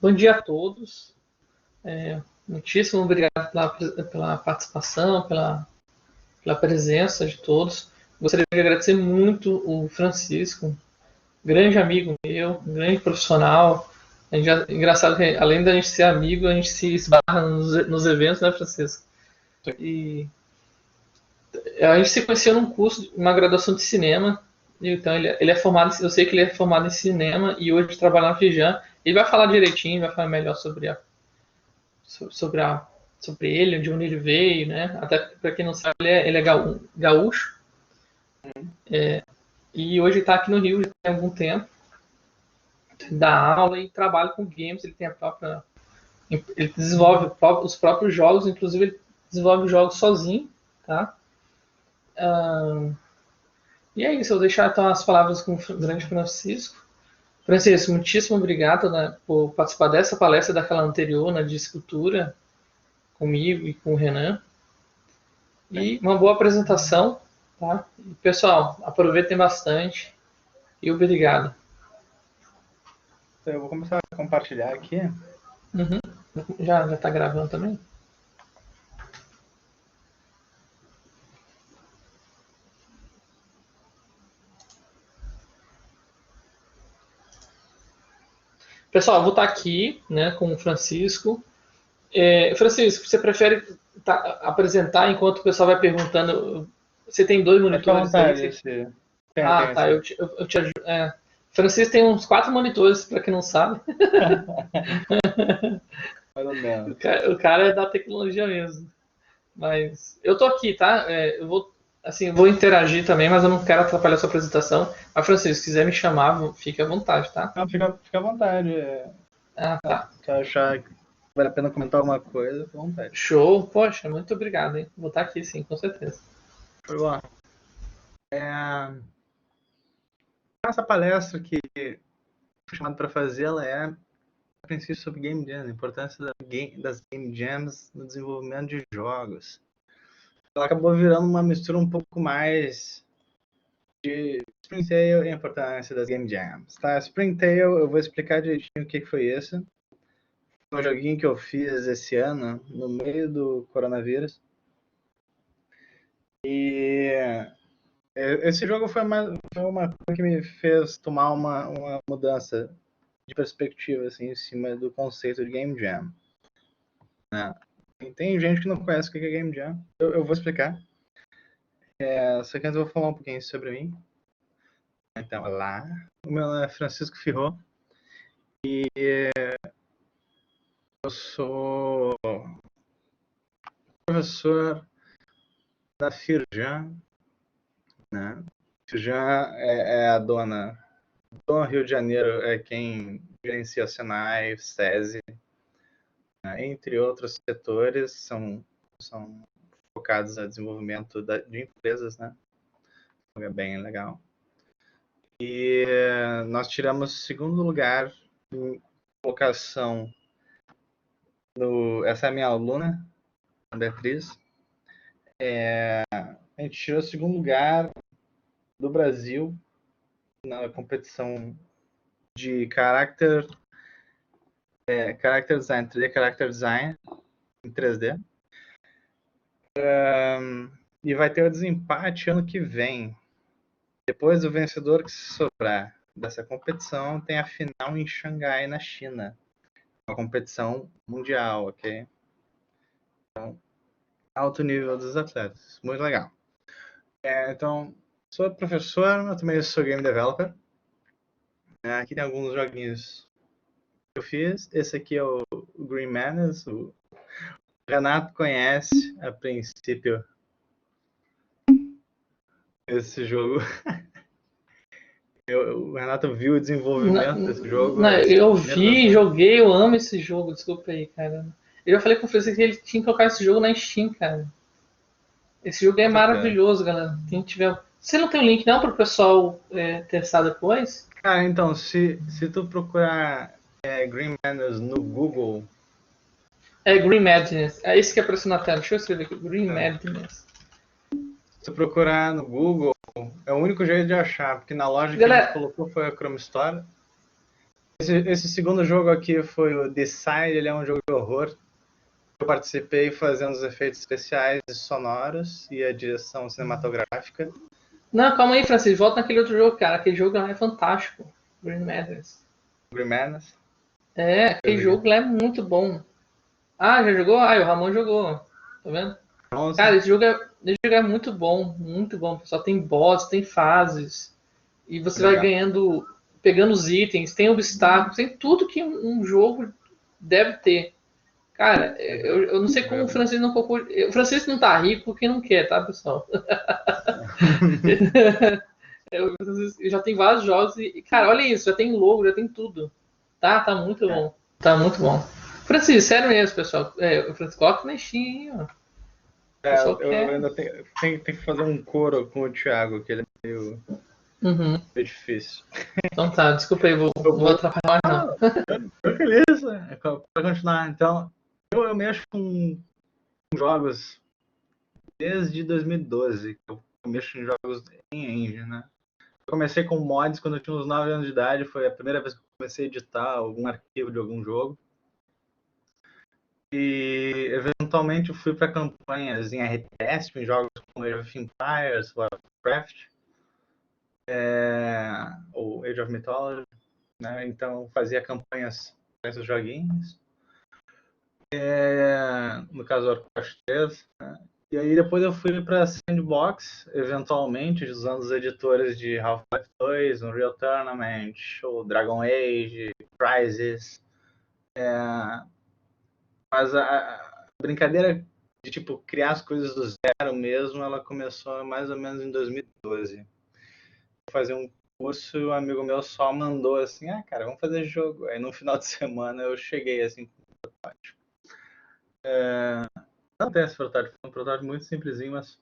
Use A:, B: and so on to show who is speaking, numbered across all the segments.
A: Bom dia a todos. Muitíssimo obrigado pela participação, pela presença de todos. Gostaria de agradecer muito o Francisco, grande amigo meu, grande profissional. Engraçado que, além da gente ser amigo, a gente se esbarra nos eventos, né, Francisco? E a gente se conheceu num curso, uma graduação de cinema. Então ele é formado, eu sei que ele é formado em cinema e hoje trabalha na Fijan. Ele vai falar direitinho, vai falar melhor sobre, a, sobre ele, de onde ele veio, né? Até para quem não sabe, ele é gaúcho e hoje está aqui no Rio já tem algum tempo, dá aula e trabalha com games. Ele tem a própria, ele desenvolve os próprios jogos, inclusive ele desenvolve jogos sozinho, tá? E é isso, eu vou deixar então as palavras com o grande Francisco. Francisco, muitíssimo obrigado, né, por participar dessa palestra, daquela anterior, né, de escultura, comigo e com o Renan. E uma boa apresentação, tá? E, pessoal, aproveitem bastante e obrigado.
B: Então, eu vou começar a compartilhar aqui.
A: Uhum. Já está gravando também? Pessoal, eu vou estar aqui, né, com o Francisco. Francisco, você prefere apresentar enquanto o pessoal vai perguntando? Você tem dois
B: Fica à
A: monitores aí?
B: vontade,
A: Ah,
B: tem
A: tá.
B: esse.
A: Eu te ajudo. Francisco tem uns 4 monitores, para quem não sabe.
B: Mais ou menos.
A: O cara é da tecnologia mesmo. Mas eu tô aqui, tá? Eu vou, assim, vou interagir também, mas eu não quero atrapalhar a sua apresentação. Mas, Francisco, se quiser me chamar, fique à vontade, tá?
B: Não, fica à vontade.
A: Ah, tá.
B: Se achar que vale a pena comentar alguma coisa, fica à vontade.
A: Show. Poxa, muito obrigado, hein? Vou estar aqui, sim, com certeza.
B: Foi bom. Essa palestra que fui chamado para fazer, ela é, a princípio, sobre Game Jam, a importância das Game Jams no desenvolvimento de jogos. Ela acabou virando uma mistura um pouco mais de Springtail e a importância das Game Jams. Tá? Springtail, eu vou explicar direitinho o que foi isso. Foi um joguinho que eu fiz esse ano, no meio do coronavírus. E esse jogo foi uma coisa que me fez tomar uma mudança de perspectiva assim, em cima do conceito de Game Jam. Tem gente que não conhece o que é Game Jam. Eu vou explicar. Só que antes eu vou falar um pouquinho sobre mim. Então, olá. O meu nome é Francisco Firro. E eu sou professor da Firjan. Né? Firjan é a dona. Dona Rio de Janeiro é quem gerencia Senai, SESI, né? Entre outros setores, são focados no desenvolvimento de empresas, né? É bem legal. E nós tiramos segundo lugar em colocação essa é a minha aluna, a Beatriz. A gente tirou segundo lugar do Brasil na competição de character design, 3D character design em 3D. E vai ter o desempate ano que vem. Depois, o vencedor que se sobrar dessa competição tem a final em Xangai, na China. Uma competição mundial, ok? Então, alto nível dos atletas. Muito legal. Então, sou professor, eu também sou game developer. Aqui tem alguns joguinhos que eu fiz. Esse aqui é o Green Menace. O Renato conhece, a princípio, esse jogo. O Renato viu o desenvolvimento desse jogo.
A: Eu vi, joguei, eu amo esse jogo, desculpa aí, cara. Eu já falei com o Francisco que ele tinha que colocar esse jogo na Steam, cara. Esse jogo é maravilhoso, galera. Quem tiver. Você não tem um link não para o pessoal testar depois?
B: Cara, então, se tu procurar Green Menace no Google.
A: É Green Madness. É esse que apareceu na tela. Deixa eu escrever aqui. Green Madness.
B: Se tu procurar no Google, é o único jeito de achar, porque na loja
A: Galera,
B: que a gente colocou foi a Chrome Store. Esse segundo jogo aqui foi o Decide, ele é um jogo de horror. Eu participei fazendo os efeitos especiais e sonoros e a direção cinematográfica.
A: Não, calma aí, Francisco. Volta naquele outro jogo, cara. Aquele jogo lá é fantástico. Green Madness.
B: Green Madness.
A: É, aquele jogo lá é muito bom. Ah, já jogou? Ah, o Ramon jogou. Tá vendo? Cara, esse jogo é muito bom. Muito bom, pessoal. Tem boss, tem fases. E você vai
B: Legal.
A: ganhando, pegando os itens, tem obstáculos, tem tudo que um jogo deve ter. Cara, eu não sei como o Francisco não colocou. O Francisco não tá rico porque não quer, tá, pessoal? Já tem vários jogos e, cara, olha isso, já tem logo, já tem tudo. Tá muito
B: É.
A: bom. Tá muito bom. Francisco, sério mesmo, pessoal. O Francisco coloca na Steam, ó. O pessoal
B: Eu
A: quer.
B: ainda tenho que fazer um coro com o Thiago, que ele é
A: Uhum.
B: meio difícil.
A: Então tá, desculpa aí,
B: Eu
A: não vou
B: vou.
A: atrapalhar, não.
B: Tô feliz, para continuar. Então, eu mexo com jogos desde 2012. Eu mexo em jogos em engine, né? Eu comecei com mods quando eu tinha uns 9 anos de idade. Foi a primeira vez que eu comecei a editar algum arquivo de algum jogo. E eventualmente eu fui para campanhas em RTS, em jogos como Age of Empires, Warcraft, ou Age of Mythology, né? Então fazia campanhas para esses joguinhos. No caso Warcraft 3, né? E aí depois eu fui para Sandbox, eventualmente, usando os editores de Half-Life 2, Unreal Tournament, ou Dragon Age, Crysis. Mas a brincadeira de tipo criar as coisas do zero mesmo, ela começou mais ou menos em 2012. Fazer um curso, um amigo meu só mandou assim, cara, vamos fazer jogo. Aí no final de semana eu cheguei assim com o protótipo. Não tem esse protótipo, foi um protótipo muito simplesinho, mas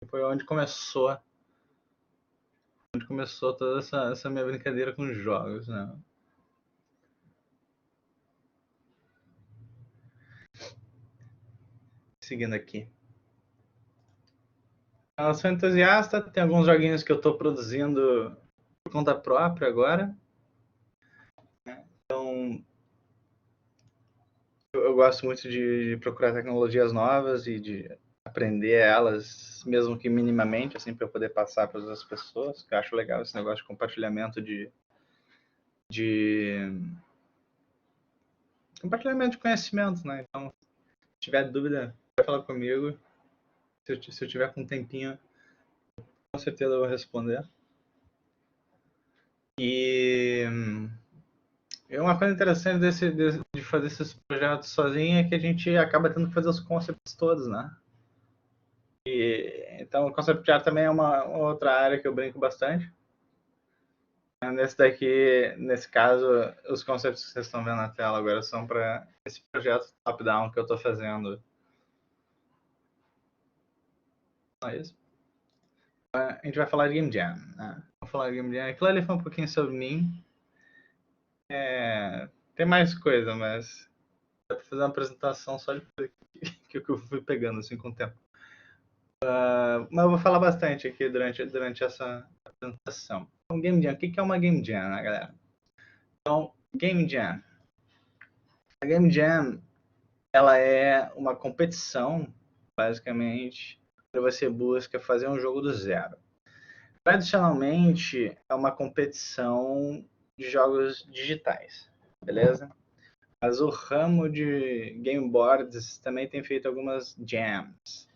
B: foi onde começou toda essa minha brincadeira com jogos, né? Seguindo aqui. Eu sou entusiasta, tem alguns joguinhos que eu estou produzindo por conta própria agora. Então, eu gosto muito de procurar tecnologias novas e de aprender elas, mesmo que minimamente, assim, para eu poder passar para as pessoas. Eu acho legal esse negócio de compartilhamento de compartilhamento de conhecimento, né? Então, se tiver dúvida, vai falar comigo. Se eu tiver com um tempinho, com certeza eu vou responder. E uma coisa interessante de fazer esses projetos sozinho é que a gente acaba tendo que fazer os concepts todos, né? Então, o concept art também é uma outra área que eu brinco bastante. Nesse caso, os conceitos que vocês estão vendo na tela agora são para esse projeto top-down que eu estou fazendo. Não é isso? A gente vai falar de Game Jam. Né? Vamos falar de Game Jam. Aquilo ali foi um pouquinho sobre mim. Tem mais coisa, mas dá para fazer uma apresentação só de coisa que eu fui pegando assim com o tempo. Mas eu vou falar bastante aqui durante essa apresentação. Então, Game Jam. O que é uma Game Jam, né, galera? Então, Game Jam. A Game Jam, ela é uma competição, basicamente, onde você busca fazer um jogo do zero. Tradicionalmente, é uma competição de jogos digitais, beleza? Mas o ramo de game boards também tem feito algumas jams.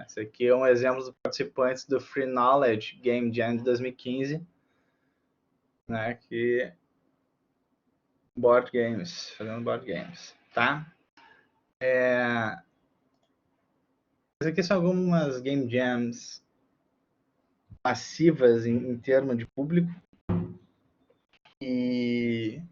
B: Esse aqui é um exemplo dos participantes do Free Knowledge Game Jam de 2015, né, que fazendo board games, tá? Essas aqui são algumas game jams massivas em termos de público. E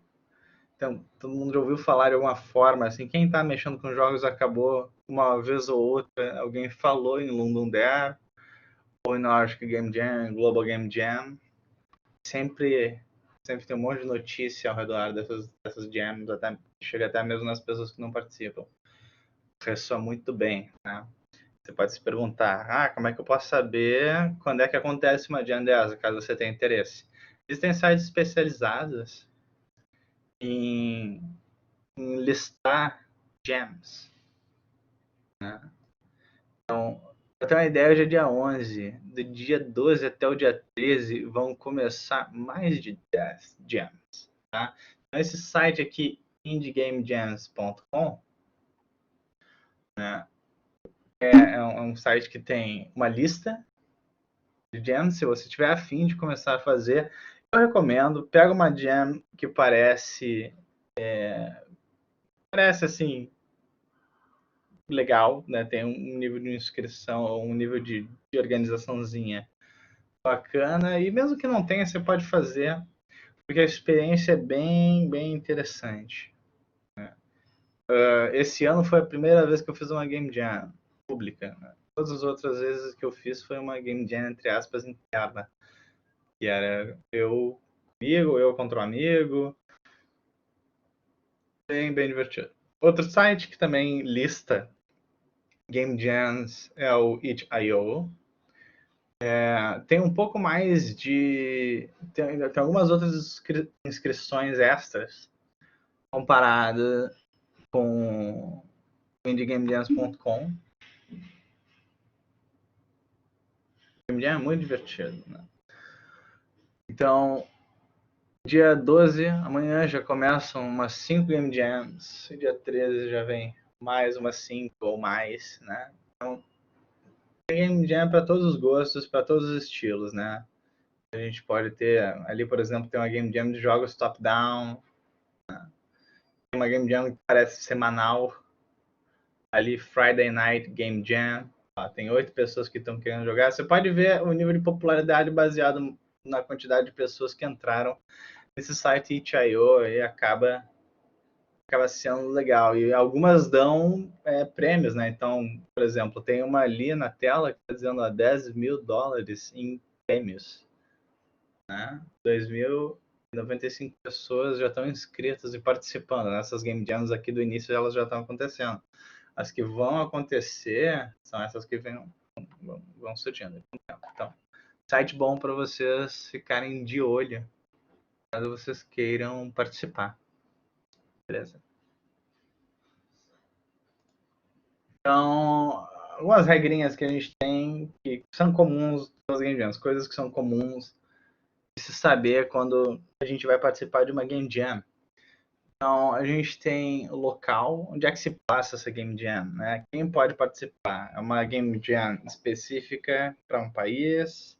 B: então, todo mundo já ouviu falar de alguma forma, assim, quem está mexendo com jogos acabou uma vez ou outra, alguém falou em London Dare, ou em Nordic Game Jam, Global Game Jam. Sempre tem um monte de notícia ao redor dessas jams, chega até mesmo nas pessoas que não participam. Ressoa muito bem, né? Você pode se perguntar, como é que eu posso saber quando é que acontece uma jam dessa, caso você tenha interesse? Existem sites especializados em listar gems, né? Então, para ter uma ideia, hoje é dia 11. Do dia 12 até o dia 13 vão começar mais de 10 gems. Tá? Então, esse site aqui, indiegamegems.com, né, é um site que tem uma lista de gems. Se você tiver afim de começar a fazer, eu recomendo. Pega uma gem que parece assim legal, né? Tem um nível de inscrição, um nível de organizaçãozinha bacana, e mesmo que não tenha, você pode fazer, porque a experiência é bem interessante. Esse ano foi a primeira vez que eu fiz uma Game Jam pública, né? Todas as outras vezes que eu fiz foi uma Game Jam, entre aspas, interna, que era eu comigo, eu contra um amigo, bem divertido. Outro site que também lista Game Jams é o itch.io. Tem um pouco mais de... Tem algumas outras inscrições extras comparada com indiegamejams.com. Game Jam é muito divertido, né? Então, dia 12, amanhã já começam umas 5 Game Jams. Dia 13 já vem mais umas 5 ou mais, né? Então, Game Jam para todos os gostos, para todos os estilos, né? A gente pode ter ali, por exemplo, tem uma Game Jam de jogos top-down, tem uma Game Jam que parece semanal, ali Friday Night Game Jam, tem 8 pessoas que estão querendo jogar. Você pode ver o nível de popularidade baseado na quantidade de pessoas que entraram nesse site itch.io e acaba sendo legal. E algumas dão prêmios, né? Então, por exemplo, tem uma ali na tela que está dizendo $10 mil em prêmios, né? 2.095 pessoas já estão inscritas e participando. Nessas Game Jams aqui do início, elas já estão acontecendo. As que vão acontecer são essas que vão surgindo. Então, site bom para vocês ficarem de olho caso vocês queiram participar. Beleza? Então, algumas regrinhas que a gente tem que são comuns nas Game Jams, coisas que são comuns de se saber quando a gente vai participar de uma Game Jam. Então, a gente tem o local, onde é que se passa essa Game Jam, né? Quem pode participar? É uma Game Jam específica para um país?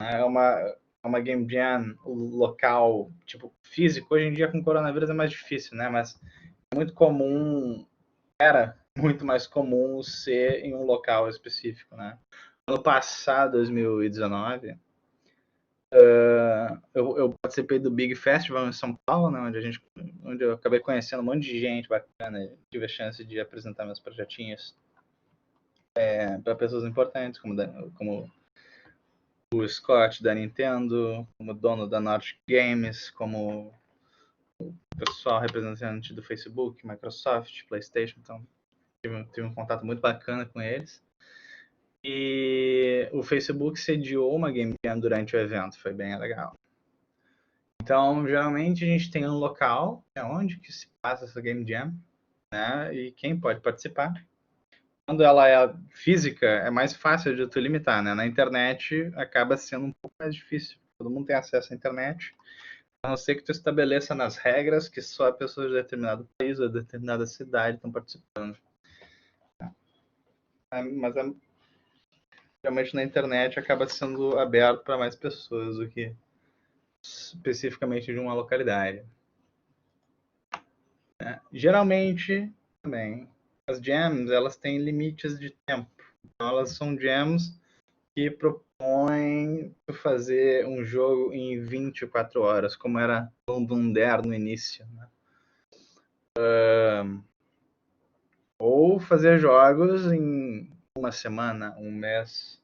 B: É uma Game Jam local, tipo, físico? Hoje em dia, com o coronavírus, é mais difícil, né? Mas é muito comum, era muito mais comum ser em um local específico, né? Ano passado, 2019, eu participei do Big Festival em São Paulo, né, onde eu acabei conhecendo um monte de gente bacana, tive a chance de apresentar meus projetinhos para pessoas importantes, como o Scott da Nintendo, como o dono da Nordic Games, como o pessoal representante do Facebook, Microsoft, PlayStation. Então, tive um contato muito bacana com eles. E o Facebook sediou uma Game Jam durante o evento, foi bem legal. Então, geralmente a gente tem um local, onde que se passa essa Game Jam, né? E quem pode participar. Quando ela é física, é mais fácil de tu limitar, né? Na internet acaba sendo um pouco mais difícil. Todo mundo tem acesso à internet, a não ser que tu estabeleça nas regras que só pessoas de determinado país ou de determinada cidade estão participando. Mas realmente na internet acaba sendo aberto para mais pessoas do que especificamente de uma localidade. Geralmente, também, as jams, elas têm limites de tempo. Então, elas são jams que propõem fazer um jogo em 24 horas, como era o Boom Dare no início, né? Ou fazer jogos em uma semana, um mês,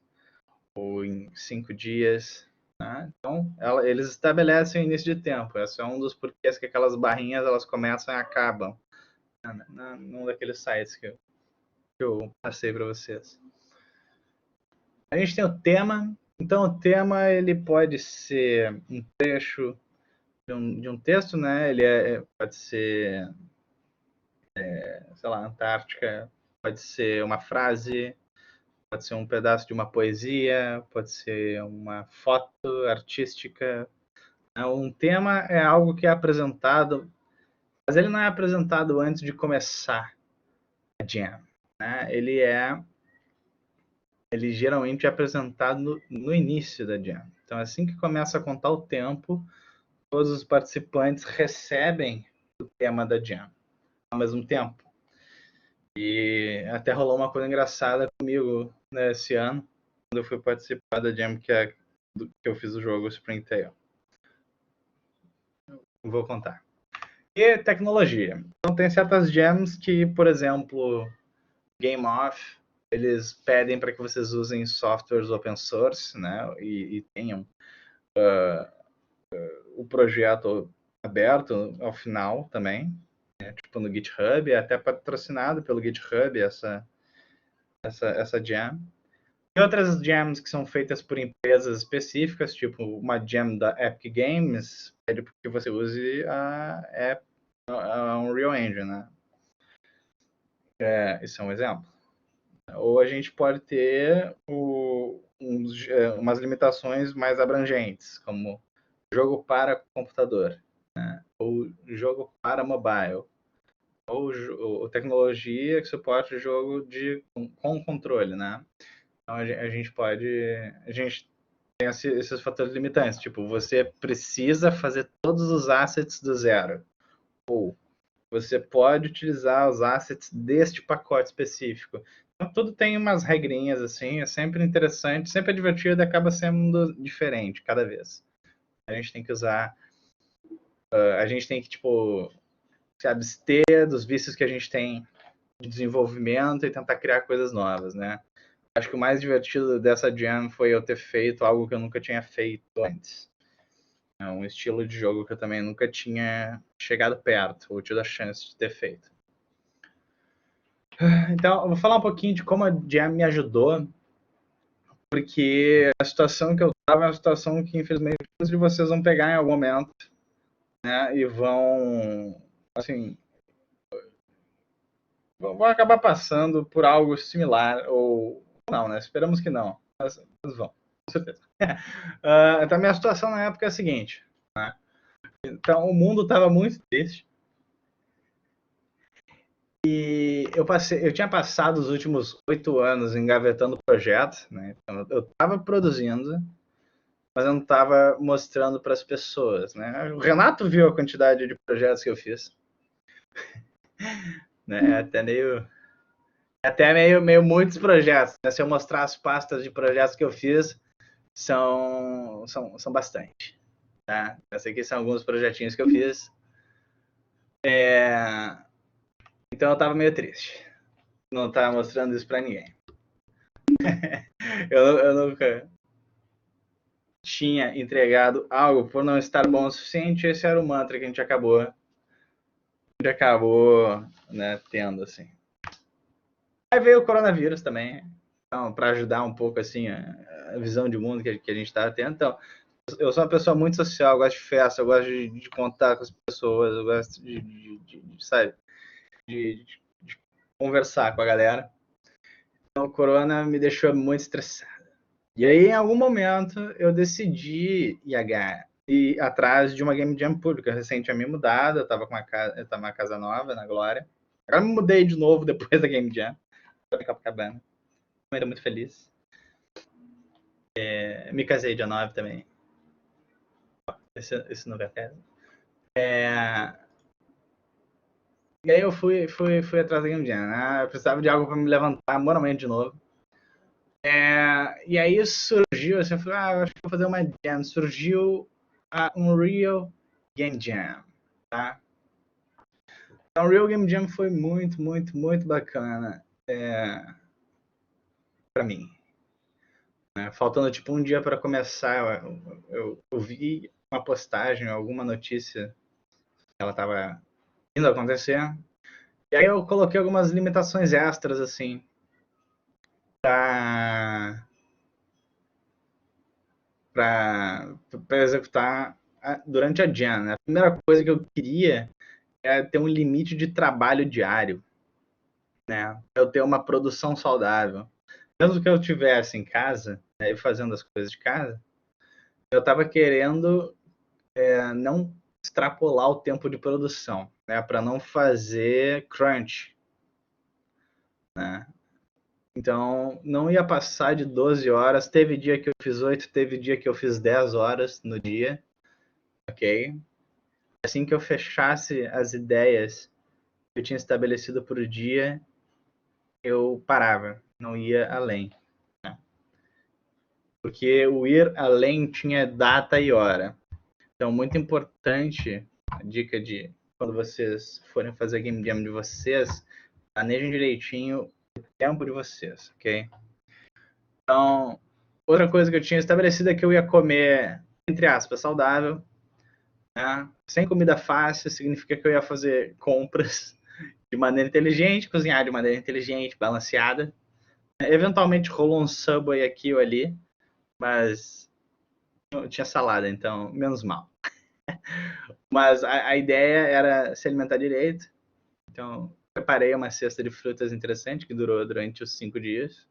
B: ou em 5 dias. Né? Então, eles estabelecem o início de tempo. Esse é um dos porquês que aquelas barrinhas elas começam e acabam. Num daqueles sites que eu passei para vocês. A gente tem o tema. Então, o tema ele pode ser um trecho de um texto, né? Ele pode ser, sei lá, Antártica, pode ser uma frase, pode ser um pedaço de uma poesia, pode ser uma foto artística. Um tema é algo que é apresentado, mas ele não é apresentado antes de começar a jam, né? Ele geralmente é apresentado no início da jam. Então, assim que começa a contar o tempo, todos os participantes recebem o tema da jam ao mesmo tempo. E até rolou uma coisa engraçada comigo, né, esse ano, quando eu fui participar da jam que eu fiz o jogo Springtail. Vou contar. E tecnologia. Então, tem certas jams que, por exemplo, Game Off, eles pedem para que vocês usem softwares open source, né, e tenham o projeto aberto ao final também, né, tipo no GitHub, é até patrocinado pelo GitHub essa jam. E outras jams que são feitas por empresas específicas, tipo uma jam da Epic Games, pede que você use a Unreal Engine, né? Isso é um exemplo. Ou a gente pode ter umas limitações mais abrangentes, como jogo para computador, né? Ou jogo para mobile, ou tecnologia que suporte jogo com controle, né? Então a gente tem esses fatores limitantes, tipo, você precisa fazer todos os assets do zero, ou você pode utilizar os assets deste pacote específico. Então, tudo tem umas regrinhas, assim, é sempre interessante, sempre é divertido e acaba sendo diferente cada vez. A gente tem que usar, a gente tem que, tipo, se abster dos vícios que a gente tem de desenvolvimento e tentar criar coisas novas, né? Acho que o mais divertido dessa jam foi eu ter feito algo que eu nunca tinha feito antes. É um estilo de jogo que eu também nunca tinha chegado perto, ou tido a chance de ter feito. Então, eu vou falar um pouquinho de como a jam me ajudou, porque a situação que eu estava é uma situação que, infelizmente, muitos de vocês vão pegar em algum momento, né, e vão, assim, vão acabar passando por algo similar, ou não, né? Esperamos que não, mas vão, com certeza. Então, a minha situação na época é a seguinte, né? Então, o mundo estava muito triste, e eu tinha passado os últimos 8 anos engavetando projetos, né? Então, eu estava produzindo, mas eu não estava mostrando para as pessoas, né? O Renato viu a quantidade de projetos que eu fiz, né? Meio muitos projetos, né? Se eu mostrar as pastas de projetos que eu fiz, são bastante, tá? Essa aqui são alguns projetinhos que eu fiz. Então eu estava meio triste. Não estava mostrando isso para ninguém. eu nunca tinha entregado algo por não estar bom o suficiente. Esse era o mantra que a gente acabou, né, tendo, assim. Aí veio o coronavírus também, então, para ajudar um pouco assim a visão de mundo que a gente estava tendo. Então, eu sou uma pessoa muito social, eu gosto de festa, eu gosto de contar com as pessoas, eu gosto sabe, de conversar com a galera. Então, o corona me deixou muito estressado. E aí, em algum momento, eu decidi ir atrás de uma game jam pública. Eu recém tinha me mudado, eu estava numa casa nova, na Glória. Agora me mudei de novo depois da game jam, para Copacabana. Também tô muito feliz. Me casei dia 9 também. Esse não é E aí eu fui atrás da game jam, né? Eu precisava de algo para me levantar moralmente de novo. E aí surgiu, assim, eu falei, eu acho que vou fazer uma jam. Surgiu a Unreal Game Jam, tá? A Unreal Game Jam foi muito, muito, muito bacana para mim. Né? Faltando tipo um dia para começar, eu vi uma postagem, alguma notícia que ela estava indo acontecer. E aí eu coloquei algumas limitações extras, assim, para executar durante a Jam, né? A primeira coisa que eu queria era ter um limite de trabalho diário, né? Eu ter uma produção saudável. Mesmo que eu estivesse em casa, né, e fazendo as coisas de casa, eu estava querendo não extrapolar o tempo de produção, né? Para não fazer crunch, né? Então, não ia passar de 12 horas. Teve dia que eu fiz 8, teve dia que eu fiz 10 horas no dia, ok? Assim que eu fechasse as ideias que eu tinha estabelecido por dia, eu parava, não ia além. Né? Porque o ir além tinha data e hora. Então, muito importante, a dica de quando vocês forem fazer a game jam de vocês, planejem direitinho o tempo de vocês, ok? Então, outra coisa que eu tinha estabelecido é que eu ia comer, entre aspas, saudável, né? Sem comida fácil, significa que eu ia fazer compras de maneira inteligente, cozinhar de maneira inteligente, balanceada. Eventualmente rolou um Subway aqui ou ali, mas não tinha salada, então menos mal. Mas a ideia era se alimentar direito, então preparei uma cesta de frutas interessante que durou durante os 5 dias.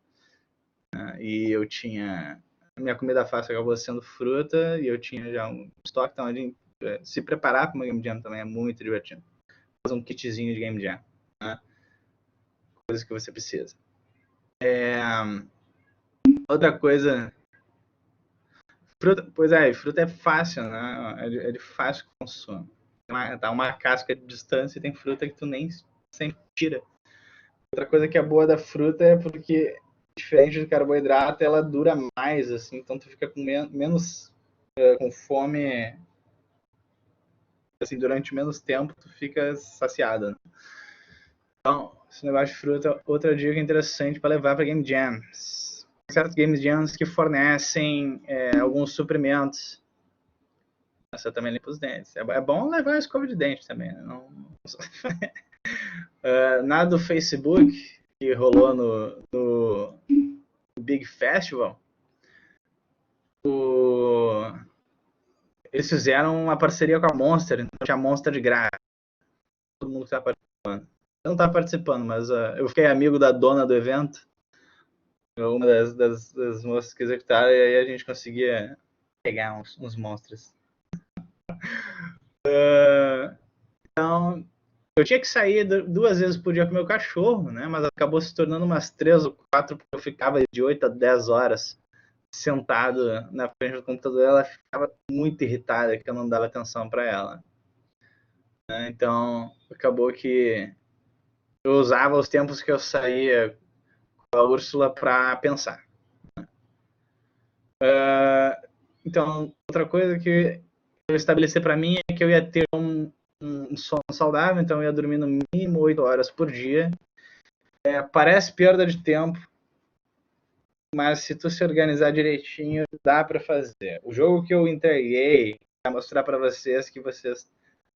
B: Né? E eu tinha a minha comida fácil acabou sendo fruta e eu tinha já um estoque, então a gente se preparar para uma game jam também é muito divertido. Fazer um kitzinho de game jam, né? Coisas que você precisa. Outra coisa, fruta, pois é, fruta é fácil, né? É de fácil consumo. Tá uma casca de distância e tem fruta que tu nem sempre tira. Outra coisa que é boa da fruta é porque, diferente do carboidrato, ela dura mais, assim, então tu fica com menos com fome, assim, durante menos tempo tu fica saciado. Né? Então, esse negócio de fruta, outra dica interessante para levar para game jams. Certos game jams que fornecem alguns suprimentos. Você também limpa os dentes. É bom levar a escova de dente também, né? Não... nada do Facebook que rolou no Big Festival. Eles fizeram uma parceria com a Monster, então tinha a Monster de graça. Todo mundo que estava participando. Eu não estava participando, mas eu fiquei amigo da dona do evento, uma das moças que executaram, e aí a gente conseguia pegar uns monstros. Então, eu tinha que sair 2 vezes por dia com o meu cachorro, né? Mas acabou se tornando umas 3 ou 4, porque eu ficava de 8 a 10 horas sentado na frente do computador. Ela ficava muito irritada que eu não dava atenção para ela. Então, acabou que eu usava os tempos que eu saía com a Úrsula para pensar. Então, outra coisa que eu estabeleci para mim é que eu ia ter um sono saudável, então eu ia dormir no mínimo 8 horas por dia. Parece perda de tempo, mas se tu se organizar direitinho, dá para fazer. O jogo que eu entreguei vai mostrar para vocês que vocês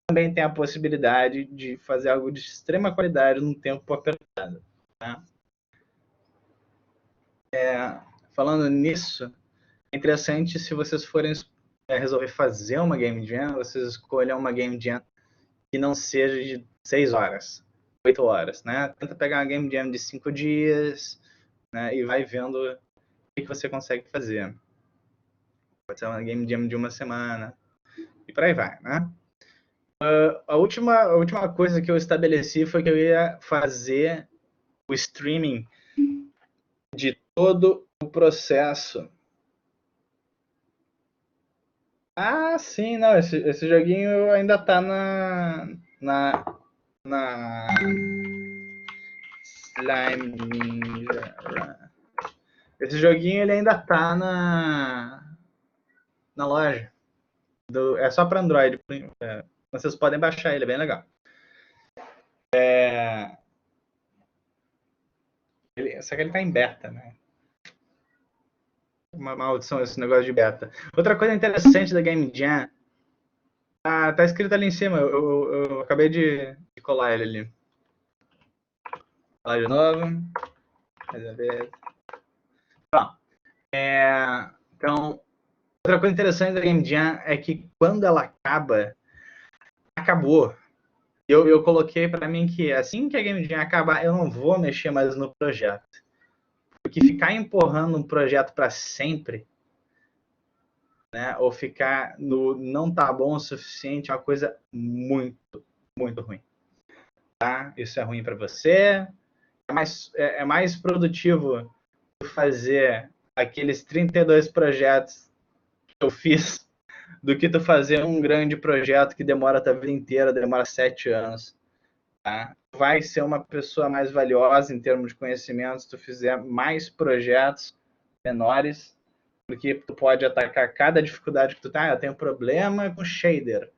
B: também têm a possibilidade de fazer algo de extrema qualidade num tempo apertado. Tá? Falando nisso, é interessante se vocês forem resolver fazer uma game jam, vocês escolham uma game jam que não seja de 6 horas, 8 horas, né? Tenta pegar uma game jam de 5 dias, né? E vai vendo o que você consegue fazer. Pode ser uma game jam de uma semana, e por aí vai, né? A última coisa que eu estabeleci foi que eu ia fazer o streaming de todo o processo. Ah, sim, não, esse joguinho ainda tá na Slime Ninja. Esse joguinho ele ainda tá na loja. É só para Android. Vocês podem baixar ele, é bem legal. Só que ele tá em beta, né? Uma maldição esse negócio de beta. Outra coisa interessante da Game Jam. Tá escrito ali em cima. Eu acabei de colar ele ali. Falar de novo. Mais uma vez. Bom, então, Outra coisa interessante da Game Jam é que quando ela acaba, acabou. Eu coloquei para mim que assim que a Game Jam acabar, eu não vou mexer mais no projeto. Porque ficar empurrando um projeto para sempre, né, ou ficar no não tá bom o suficiente, é uma coisa muito, muito ruim. Tá? Isso é ruim para você. É mais produtivo fazer aqueles 32 projetos que eu fiz do que tu fazer um grande projeto que demora a tua vida inteira, demora 7 anos. Tá? Vai ser uma pessoa mais valiosa em termos de conhecimento se tu fizer mais projetos menores, porque tu pode atacar cada dificuldade que tu tá. Eu tenho problema com shader,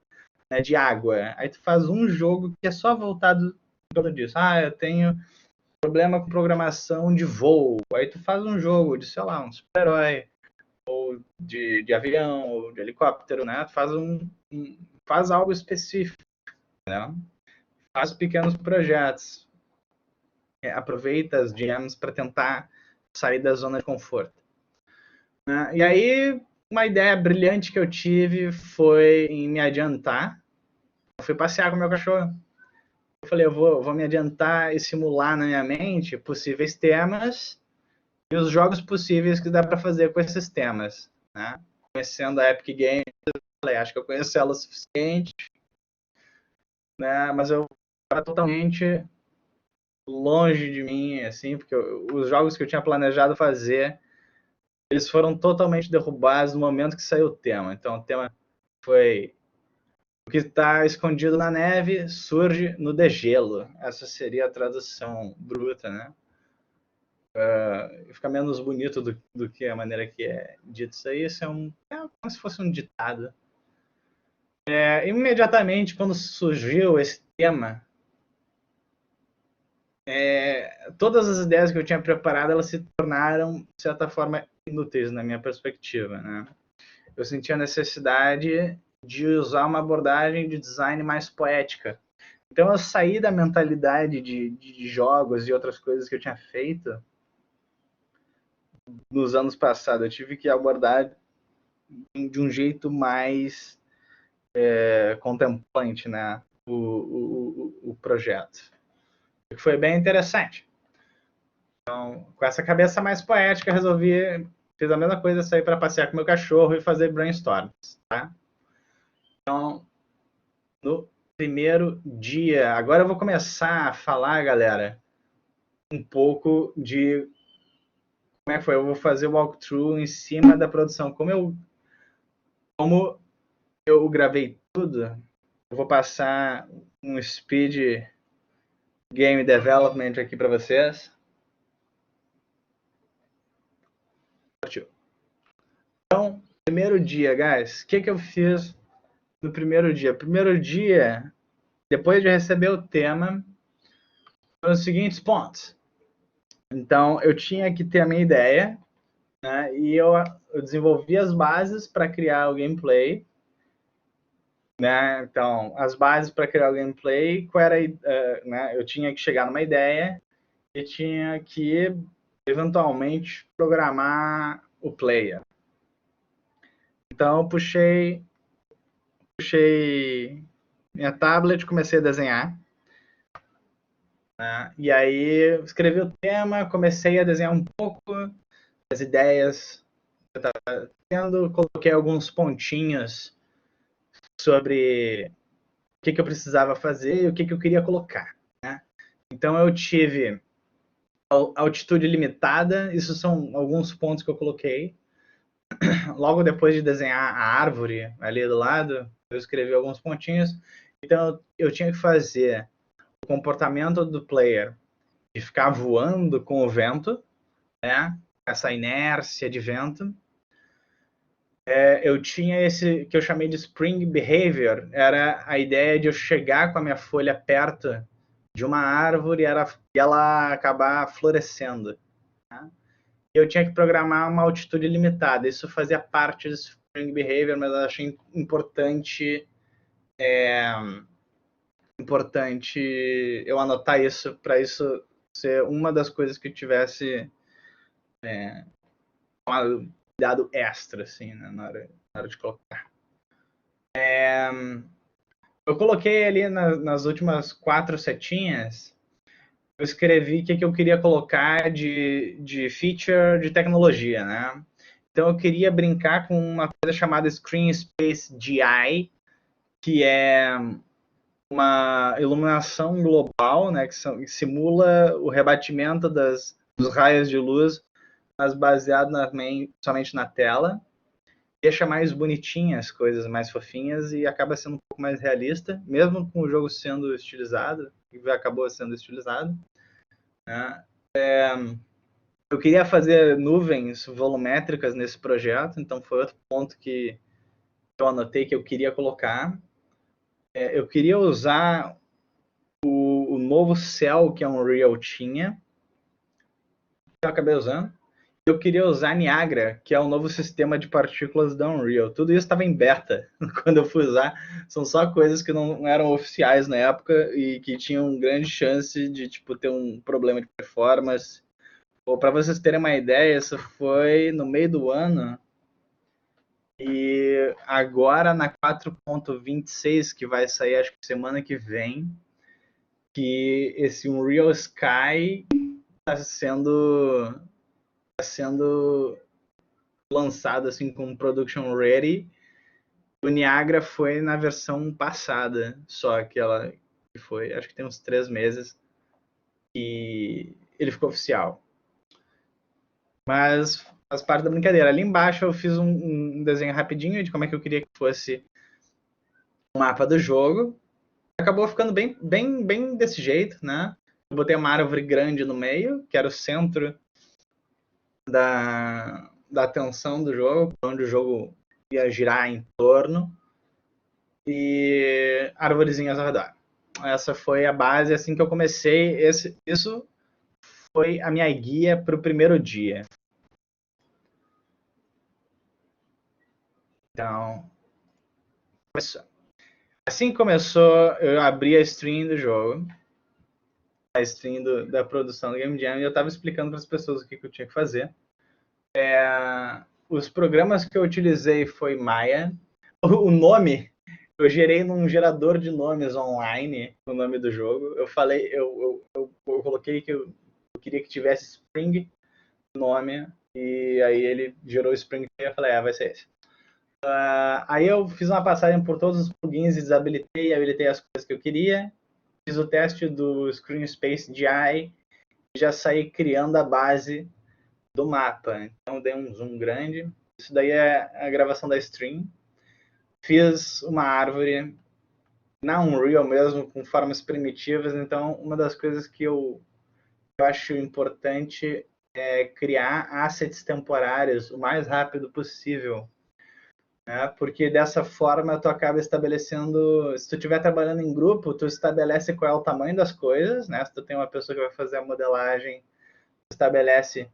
B: né, de água. Aí tu faz um jogo que é só voltado por disso. Eu tenho problema com programação de voo. Aí tu faz um jogo de, sei lá, um super-herói, ou de avião, ou de helicóptero, né? Tu faz algo específico, né? Faz pequenos projetos. Aproveita as jams para tentar sair da zona de conforto. Né? E aí, uma ideia brilhante que eu tive foi em me adiantar. Eu fui passear com meu cachorro. Eu falei, eu vou me adiantar e simular na minha mente possíveis temas e os jogos possíveis que dá para fazer com esses temas. Né? Conhecendo a Epic Games, eu falei, acho que eu conheço ela o suficiente, né? Mas eu era totalmente longe de mim, assim, porque os jogos que eu tinha planejado fazer, eles foram totalmente derrubados no momento que saiu o tema. Então o tema foi: o que está escondido na neve surge no degelo. Essa seria a tradução bruta, né? Fica menos bonito do que a maneira que é dito isso aí. Isso é como se fosse um ditado. Imediatamente, quando surgiu esse tema, todas as ideias que eu tinha preparado, elas se tornaram, de certa forma, inúteis na minha perspectiva, né? Eu senti a necessidade de usar uma abordagem de design mais poética. Então eu saí da mentalidade de jogos e outras coisas que eu tinha feito nos anos passados. Eu tive que abordar de um jeito mais contemplante, né, o projeto. O que foi bem interessante. Então, com essa cabeça mais poética, fiz a mesma coisa, sair para passear com meu cachorro e fazer brainstorms, tá? Então, no primeiro dia, agora eu vou começar a falar, galera, um pouco de como é que foi. Eu vou fazer o walkthrough em cima da produção. Como eu gravei tudo, eu vou passar um speed game development aqui para vocês. Então, primeiro dia, guys, o que eu fiz no primeiro dia? Primeiro dia, depois de receber o tema, foram os seguintes pontos. Então, eu tinha que ter a minha ideia, né, e eu desenvolvi as bases para criar o gameplay. Né? Então, as bases para criar o gameplay, né? Eu tinha que chegar numa ideia e tinha que, eventualmente, programar o player. Então, eu puxei minha tablet, comecei a desenhar. Né? E aí, escrevi o tema, comecei a desenhar um pouco as ideias que eu estava tendo, coloquei alguns pontinhos sobre o que eu precisava fazer e o que eu queria colocar. Né? Então, eu tive altitude limitada, isso são alguns pontos que eu coloquei. Logo depois de desenhar a árvore ali do lado, eu escrevi alguns pontinhos. Então, eu tinha que fazer o comportamento do player de ficar voando com o vento, né? Essa inércia de vento. Eu tinha esse que eu chamei de Spring Behavior, era a ideia de eu chegar com a minha folha perto de uma árvore e ela acabar florescendo. Né? Eu tinha que programar uma altitude limitada. Isso fazia parte do Spring Behavior, mas eu achei importante eu anotar isso para isso ser uma das coisas que eu tivesse cuidado extra, assim, né, na hora na hora de colocar. Eu coloquei ali nas últimas 4 setinhas, eu escrevi o que eu queria colocar de feature de tecnologia, né? Então eu queria brincar com uma coisa chamada Screen Space GI, que é uma iluminação global, né, que simula o rebatimento dos raios de luz, mas baseado somente na tela. Deixa mais bonitinhas as coisas, mais fofinhas, e acaba sendo um pouco mais realista, mesmo com o jogo sendo estilizado, e acabou sendo estilizado. Né? Eu queria fazer nuvens volumétricas nesse projeto, então foi outro ponto que eu anotei que eu queria colocar. Eu queria usar o novo céu que a Unreal tinha, que eu acabei usando. Eu queria usar Niagara, que é o novo sistema de partículas da Unreal. Tudo isso estava em beta quando eu fui usar. São só coisas que não eram oficiais na época e que tinham grande chance de tipo, ter um problema de performance. Para vocês terem uma ideia, isso foi no meio do ano. E agora na 4.26, que vai sair acho que semana que vem, que esse Unreal Sky está sendo lançado assim com production ready. O Niagara foi na versão passada, só que ela foi, acho que tem uns 3 meses e ele ficou oficial. Mas faz parte da brincadeira. Ali embaixo eu fiz um desenho rapidinho de como é que eu queria que fosse o mapa do jogo. Acabou ficando bem desse jeito, né? Eu botei uma árvore grande no meio, que era o centro da atenção do jogo, onde o jogo ia girar em torno, e arvorezinhas ao redor. Essa foi a base, assim que eu comecei. Isso foi a minha guia para o primeiro dia. Então, assim que começou, eu abri a stream do jogo, a stream da produção do Game Jam, e eu estava explicando para as pessoas o que eu tinha que fazer. Os programas que eu utilizei foi Maya. O nome, eu gerei num gerador de nomes online o nome do jogo. Eu falei, eu coloquei que eu queria que tivesse Spring no nome, e aí ele gerou o Spring e eu falei, vai ser esse. Aí eu fiz uma passagem por todos os plugins e desabilitei e habilitei as coisas que eu queria. Fiz o teste do Screen Space GI e já saí criando a base do mapa. Então dei um zoom grande. Isso daí é a gravação da stream. Fiz uma árvore na Unreal mesmo, com formas primitivas. Então, uma das coisas que eu acho importante é criar assets temporários o mais rápido possível. Né? Porque dessa forma tu acaba estabelecendo, se tu estiver trabalhando em grupo, tu estabelece qual é o tamanho das coisas, né? Se tu tem uma pessoa que vai fazer a modelagem, tu estabelece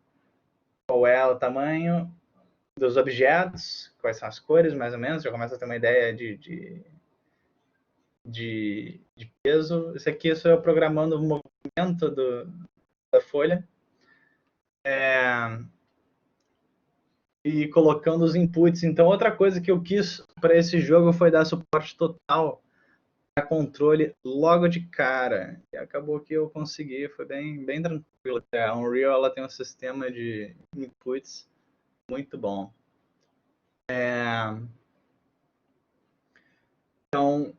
B: qual é o tamanho dos objetos, quais são as cores, mais ou menos, já começa a ter uma ideia de peso. Isso aqui sou eu programando o movimento da folha. E colocando os inputs. Então, outra coisa que eu quis para esse jogo foi dar suporte total a controle logo de cara. E acabou que eu consegui, foi bem tranquilo. A Unreal ela tem um sistema de inputs muito bom. Então,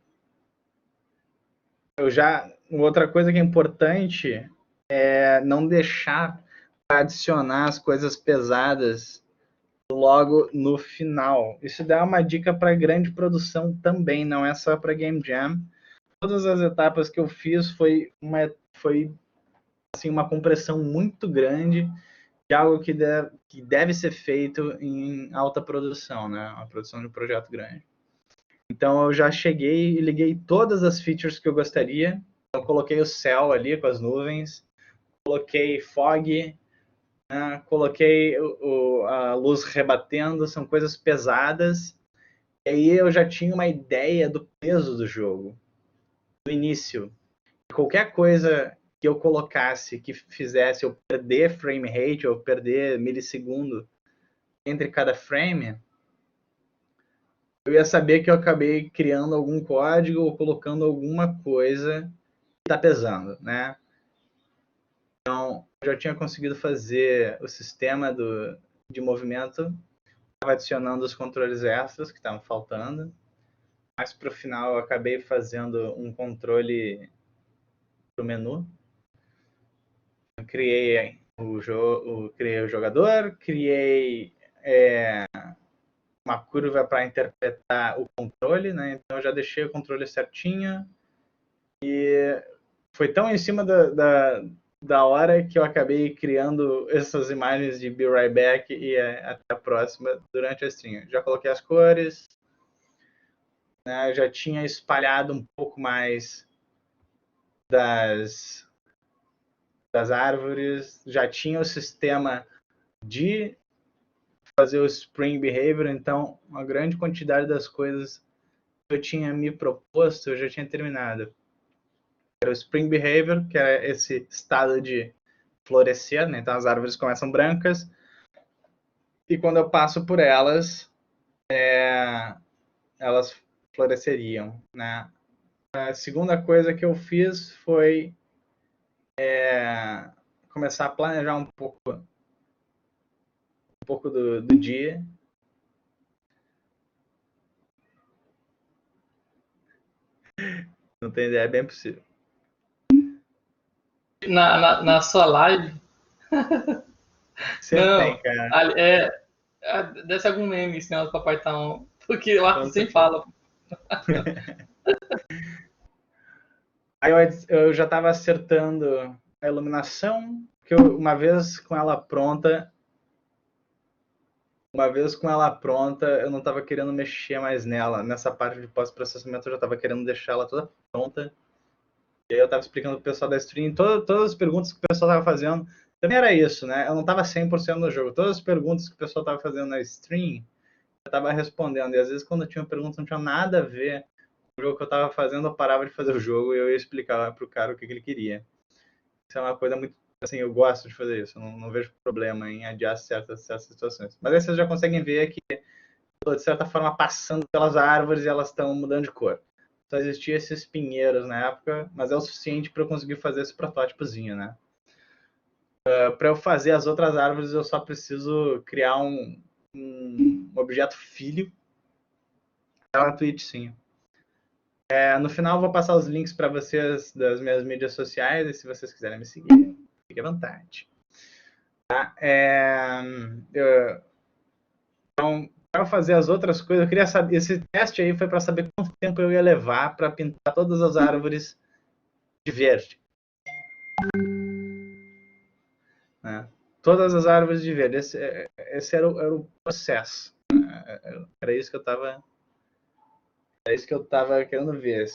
B: outra coisa que é importante é não deixar para adicionar as coisas pesadas logo no final. Isso dá uma dica para grande produção também, não é só para Game Jam. Todas as etapas que eu fiz foi assim, uma compressão muito grande de algo que deve ser feito em alta produção, né? Uma produção de um projeto grande. Então eu já cheguei e liguei todas as features que eu gostaria. Eu coloquei o céu ali com as nuvens, coloquei fog, né? Coloquei a luz rebatendo, são coisas pesadas. E aí eu já tinha uma ideia do peso do jogo, do início. Qualquer coisa que eu colocasse que fizesse eu perder frame rate ou perder milissegundo entre cada frame, eu ia saber que eu acabei criando algum código ou colocando alguma coisa que está pesando, né? Então, eu já tinha conseguido fazer o sistema de movimento, estava adicionando os controles extras que estavam faltando, mas para o final eu acabei fazendo um controle para o menu. Eu criei criei o jogador, criei uma curva para interpretar o controle, né? Então eu já deixei o controle certinho e foi tão em cima da hora que eu acabei criando essas imagens de Be Right Back e até a próxima durante a stream. Já coloquei as cores, né? Já tinha espalhado um pouco mais das árvores, já tinha o sistema de fazer o Spring Behavior, então uma grande quantidade das coisas que eu tinha me proposto, eu já tinha terminado. Era o Spring Behavior, que é esse estado de florescer, né? Então as árvores começam brancas, e quando eu passo por elas, elas floresceriam, né? A segunda coisa que eu fiz foi começar a planejar um pouco do dia. Não tem ideia, é bem possível.
A: Na sua live.
B: Sempre tem,
A: Não,
B: cara.
A: deve ser algum meme esse negócio do Papai tá um. Porque o Arthur
B: Com
A: sempre
B: certeza.
A: fala.
B: Aí eu já estava acertando a iluminação, que uma vez com ela pronta, eu não estava querendo mexer mais nela. Nessa parte de pós-processamento eu já estava querendo deixar ela toda pronta. E aí eu estava explicando para o pessoal da stream, todas as perguntas que o pessoal estava fazendo, também era isso, né? Eu não estava 100% no jogo. Todas as perguntas que o pessoal estava fazendo na stream, eu estava respondendo. E às vezes quando eu tinha uma pergunta não tinha nada a ver com o jogo que eu estava fazendo, eu parava de fazer o jogo e eu ia explicar para o cara o que ele queria. Isso é uma coisa muito, assim, eu gosto de fazer isso, não vejo problema em adiar certas situações. Mas aí vocês já conseguem ver que eu, de certa forma, passando pelas árvores e elas estão mudando de cor. Só existiam esses pinheiros na época, mas é o suficiente para eu conseguir fazer esse protótipozinho, né? Para eu fazer as outras árvores, eu só preciso criar um objeto filho. É uma Twitch, sim. No final, eu vou passar os links para vocês das minhas mídias sociais, e se vocês quiserem me seguir, fique à vontade. Tá? Então, para fazer as outras coisas, eu queria saber. Esse teste aí foi para saber quanto tempo eu ia levar para pintar todas as árvores de verde. Né? Todas as árvores de verde. Esse era o processo. Era isso que eu estava. Era isso que eu estava querendo ver.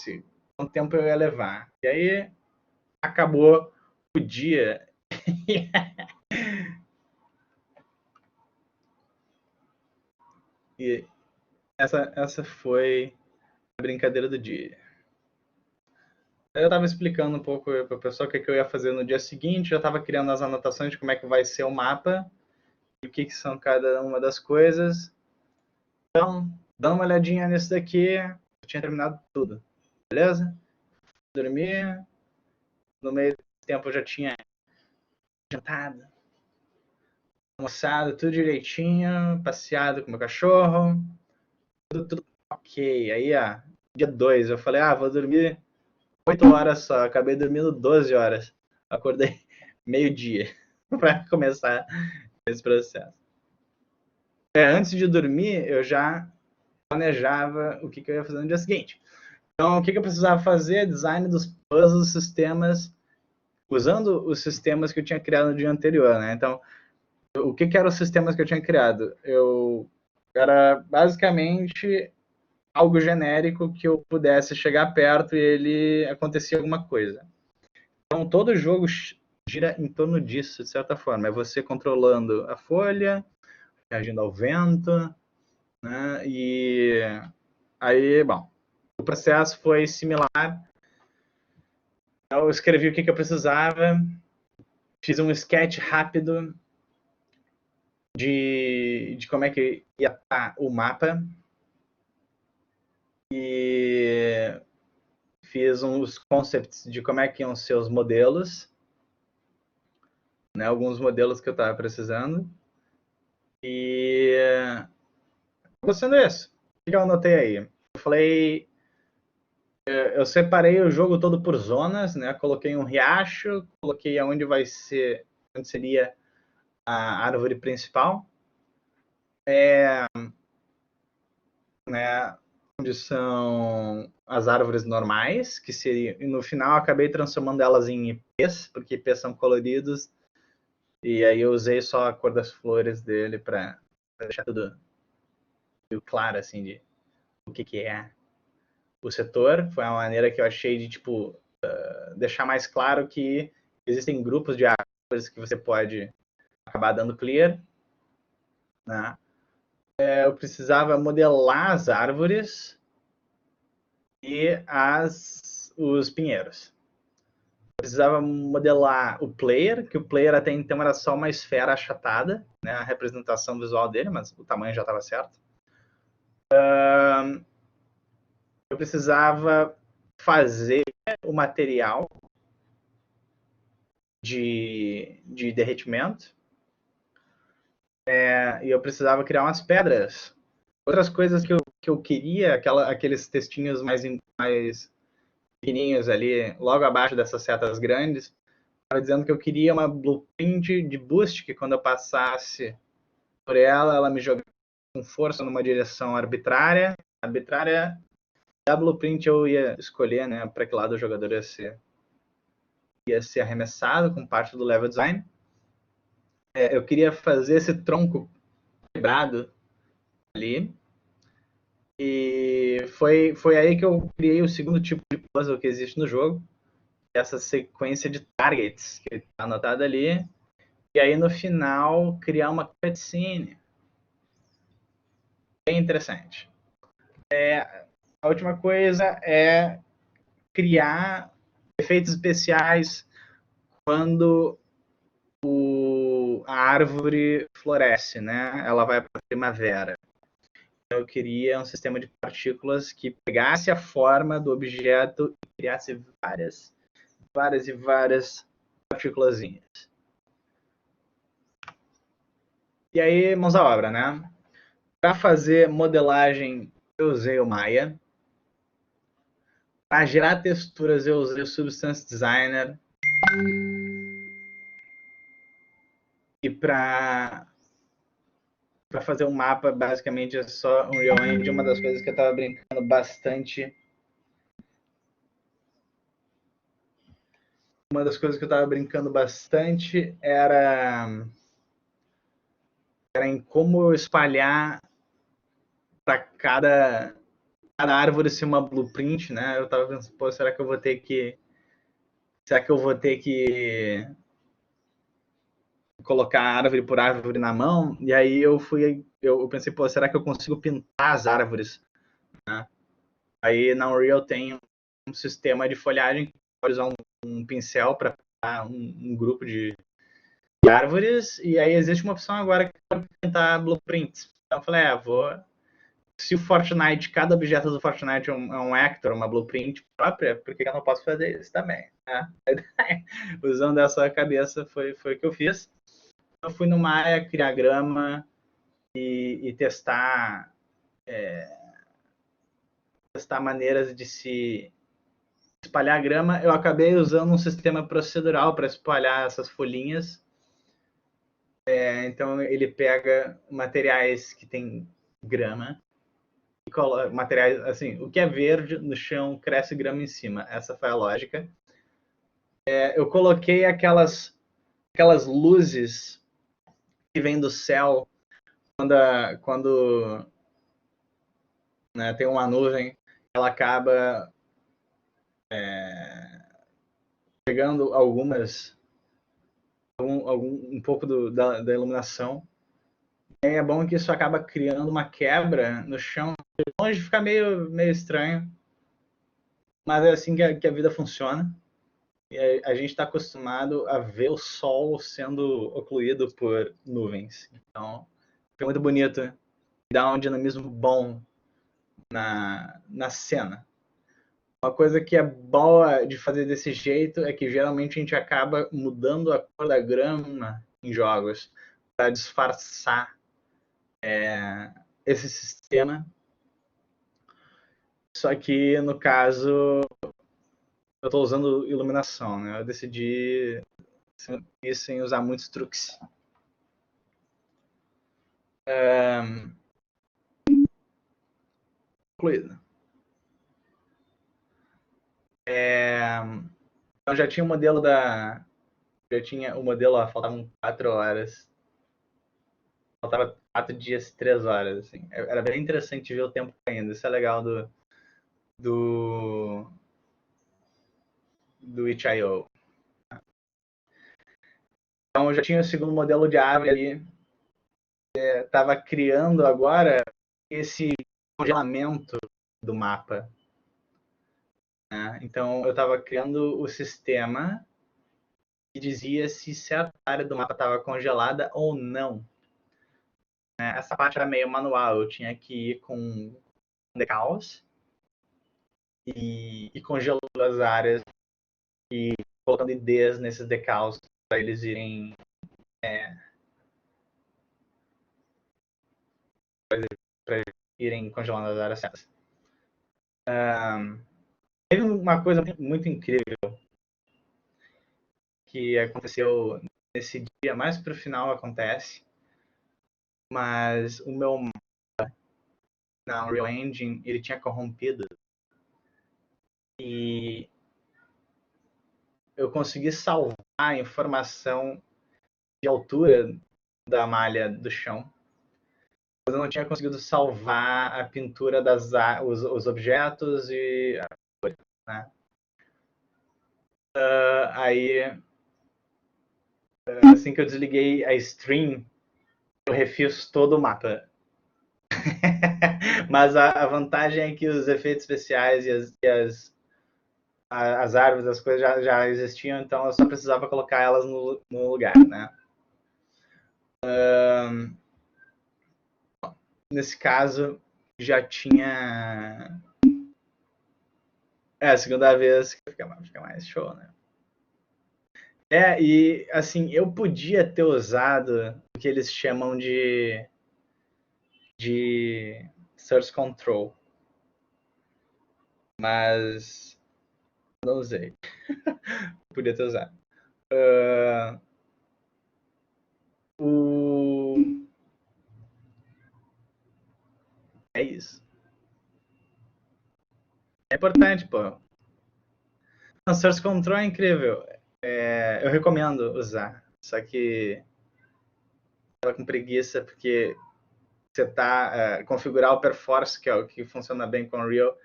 B: Quanto tempo eu ia levar. E aí acabou o dia. E essa foi a brincadeira do dia. Eu estava explicando um pouco para o pessoal o que eu ia fazer no dia seguinte, já estava criando as anotações de como é que vai ser o mapa, e o que são cada uma das coisas. Então, dá uma olhadinha nisso daqui. Eu tinha terminado tudo, beleza? Dormi, no meio do tempo eu já tinha jantado, almoçado, tudo direitinho, passeado com meu cachorro, tudo ok. Aí, dia 2, eu falei, vou dormir 8 horas só, acabei dormindo 12 horas. Acordei meio-dia para começar esse processo. Antes de dormir, eu já planejava o que eu ia fazer no dia seguinte. Então, o que eu precisava fazer? Design dos puzzles, sistemas, usando os sistemas que eu tinha criado no dia anterior, né? Então, o que eram os sistemas que eu tinha criado? Era basicamente algo genérico que eu pudesse chegar perto e ele acontecia alguma coisa. Então, todo jogo gira em torno disso, de certa forma. É você controlando a folha, reagindo ao vento, né? E aí, bom, o processo foi similar. Eu escrevi o que eu precisava, fiz um sketch rápido de como é que ia estar o mapa. e fiz uns concepts de como é que iam ser os modelos, né, alguns modelos que eu estava precisando. E acabou sendo isso. O que eu anotei aí? Eu falei, eu separei o jogo todo por zonas, né? Coloquei um riacho, coloquei onde seria a árvore principal, né? Onde são as árvores normais, que seria, e no final eu acabei transformando elas em IPs, porque IPs são coloridos, e aí eu usei só a cor das flores dele para deixar tudo claro, assim, de o que é o setor. Foi uma maneira que eu achei de, tipo, deixar mais claro que existem grupos de árvores que você pode acabar dando clear, né? Eu precisava modelar as árvores e os pinheiros. Eu precisava modelar o player, que o player até então era só uma esfera achatada, né? A representação visual dele, mas o tamanho já estava certo. Eu precisava fazer o material de derretimento, e eu precisava criar umas pedras. Outras coisas que eu queria, aqueles textinhos mais pequenininhos ali, logo abaixo dessas setas grandes, estava dizendo que eu queria uma blueprint de boost, que quando eu passasse por ela, ela me jogasse com força numa direção arbitrária. Da blueprint eu ia escolher, né, para que lado o jogador ia ser arremessado com parte do level design. Eu queria fazer esse tronco quebrado ali. E foi aí que eu criei o segundo tipo de puzzle que existe no jogo, essa sequência de targets que está anotada ali. E aí no final criar uma cutscene. Bem interessante. A última coisa é criar efeitos especiais quando a árvore floresce, né? Ela vai para a primavera. Eu queria um sistema de partículas que pegasse a forma do objeto e criasse várias partículazinhas. E aí, mãos à obra, né? Para fazer modelagem, eu usei o Maya. Para gerar texturas, eu usei o Substance Designer. E para fazer um mapa, basicamente, é só Unreal Engine. Uma das coisas que eu estava brincando bastante. Era em como espalhar para cada árvore ser uma blueprint, né? Eu tava pensando, pô, será que eu vou ter que colocar árvore por árvore na mão? E aí eu pensei, pô, será que eu consigo pintar as árvores, né? Aí na Unreal tem um sistema de folhagem que pode usar um pincel para um grupo de árvores, e aí existe uma opção agora que pode pintar blueprints. Então eu falei, se o Fortnite, cada objeto do Fortnite é um actor, uma blueprint própria, por que eu não posso fazer isso também? Né? Usando essa cabeça foi o que eu fiz. Eu fui no Maya criar grama e testar maneiras de se espalhar a grama. Eu acabei usando um sistema procedural para espalhar essas folhinhas. Então ele pega materiais que tem grama, materiais assim, o que é verde no chão cresce grama em cima. Essa foi a lógica. Eu coloquei aquelas luzes que vêm do céu quando né, tem uma nuvem, ela acaba pegando um pouco da iluminação. É bom que isso acaba criando uma quebra no chão. Longe fica meio estranho, mas é assim que a vida funciona. E a gente está acostumado a ver o sol sendo ocluído por nuvens. Então, foi muito bonito. Dá um dinamismo bom na cena. Uma coisa que é boa de fazer desse jeito é que geralmente a gente acaba mudando a cor da grama em jogos para disfarçar esse sistema. Só que, no caso, eu estou usando iluminação, né? Eu decidi ir sem usar muitos truques. Concluído. Então já tinha o modelo faltavam 4 horas. Faltava 4 dias, 3 horas. Assim. Era bem interessante ver o tempo caindo. Isso é legal do itch.io. Então eu já tinha o segundo modelo de árvore ali. Estava criando agora esse congelamento do mapa. Né? Então eu estava criando o sistema que dizia se certa área do mapa estava congelada ou não. Essa parte era meio manual, eu tinha que ir com decals e congelando as áreas e colocando IDs nesses decals para eles irem congelando as áreas certas. Teve uma coisa muito incrível que aconteceu nesse dia, mais para o final acontece, mas o meu mapa na Unreal Engine ele tinha corrompido e eu consegui salvar a informação de altura da malha do chão, mas eu não tinha conseguido salvar a pintura os objetos e a coisa, né? Aí, assim que eu desliguei a stream, eu refiz todo o mapa. Mas a vantagem é que os efeitos especiais e as árvores, as coisas já existiam, então eu só precisava colocar elas no lugar, né? Nesse caso, já tinha... a segunda vez fica mais show, né? E assim, eu podia ter usado o que eles chamam de Source Control, mas não usei. Podia ter usado. É isso. É importante, pô. O Source Control é incrível. Eu recomendo usar. Só que estava com preguiça porque você tá configurar o Perforce, que é o que funciona bem com o Unreal,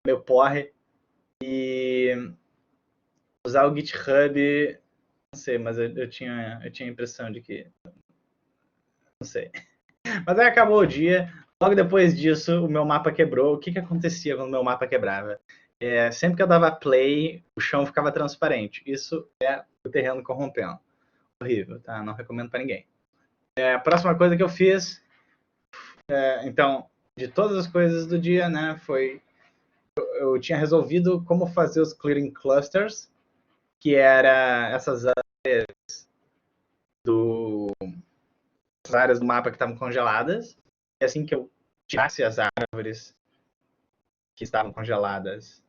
B: meu porre, e usar o GitHub, não sei, mas eu tinha a impressão de que não sei. Mas aí acabou o dia. Logo depois disso, o meu mapa quebrou. O que acontecia quando o meu mapa quebrava? Sempre que eu dava play, o chão ficava transparente. Isso é o terreno corrompendo. Horrível, tá? Não recomendo para ninguém. A próxima coisa que eu fiz, então, de todas as coisas do dia, né, foi... Eu tinha resolvido como fazer os clearing clusters, que era essas áreas do mapa que estavam congeladas. E assim que eu tirasse as árvores que estavam congeladas,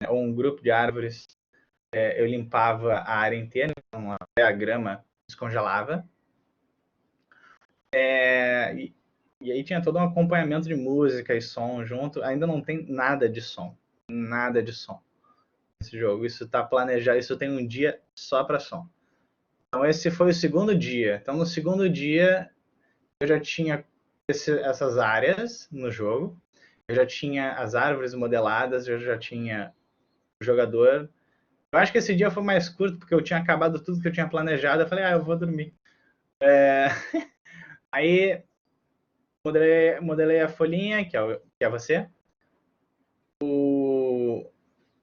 B: ou um grupo de árvores, eu limpava a área inteira, então até a grama descongelava. E aí tinha todo um acompanhamento de música e som junto. Ainda não tem nada de som. Nada de som nesse jogo. Isso está planejado, isso tem um dia só para som. Então esse foi o segundo dia. Então no segundo dia eu já tinha essas áreas no jogo. Eu já tinha as árvores modeladas, eu já tinha o jogador. Eu acho que esse dia foi mais curto, porque eu tinha acabado tudo que eu tinha planejado. Eu falei, eu vou dormir. Aí, modelei a folhinha, que é você.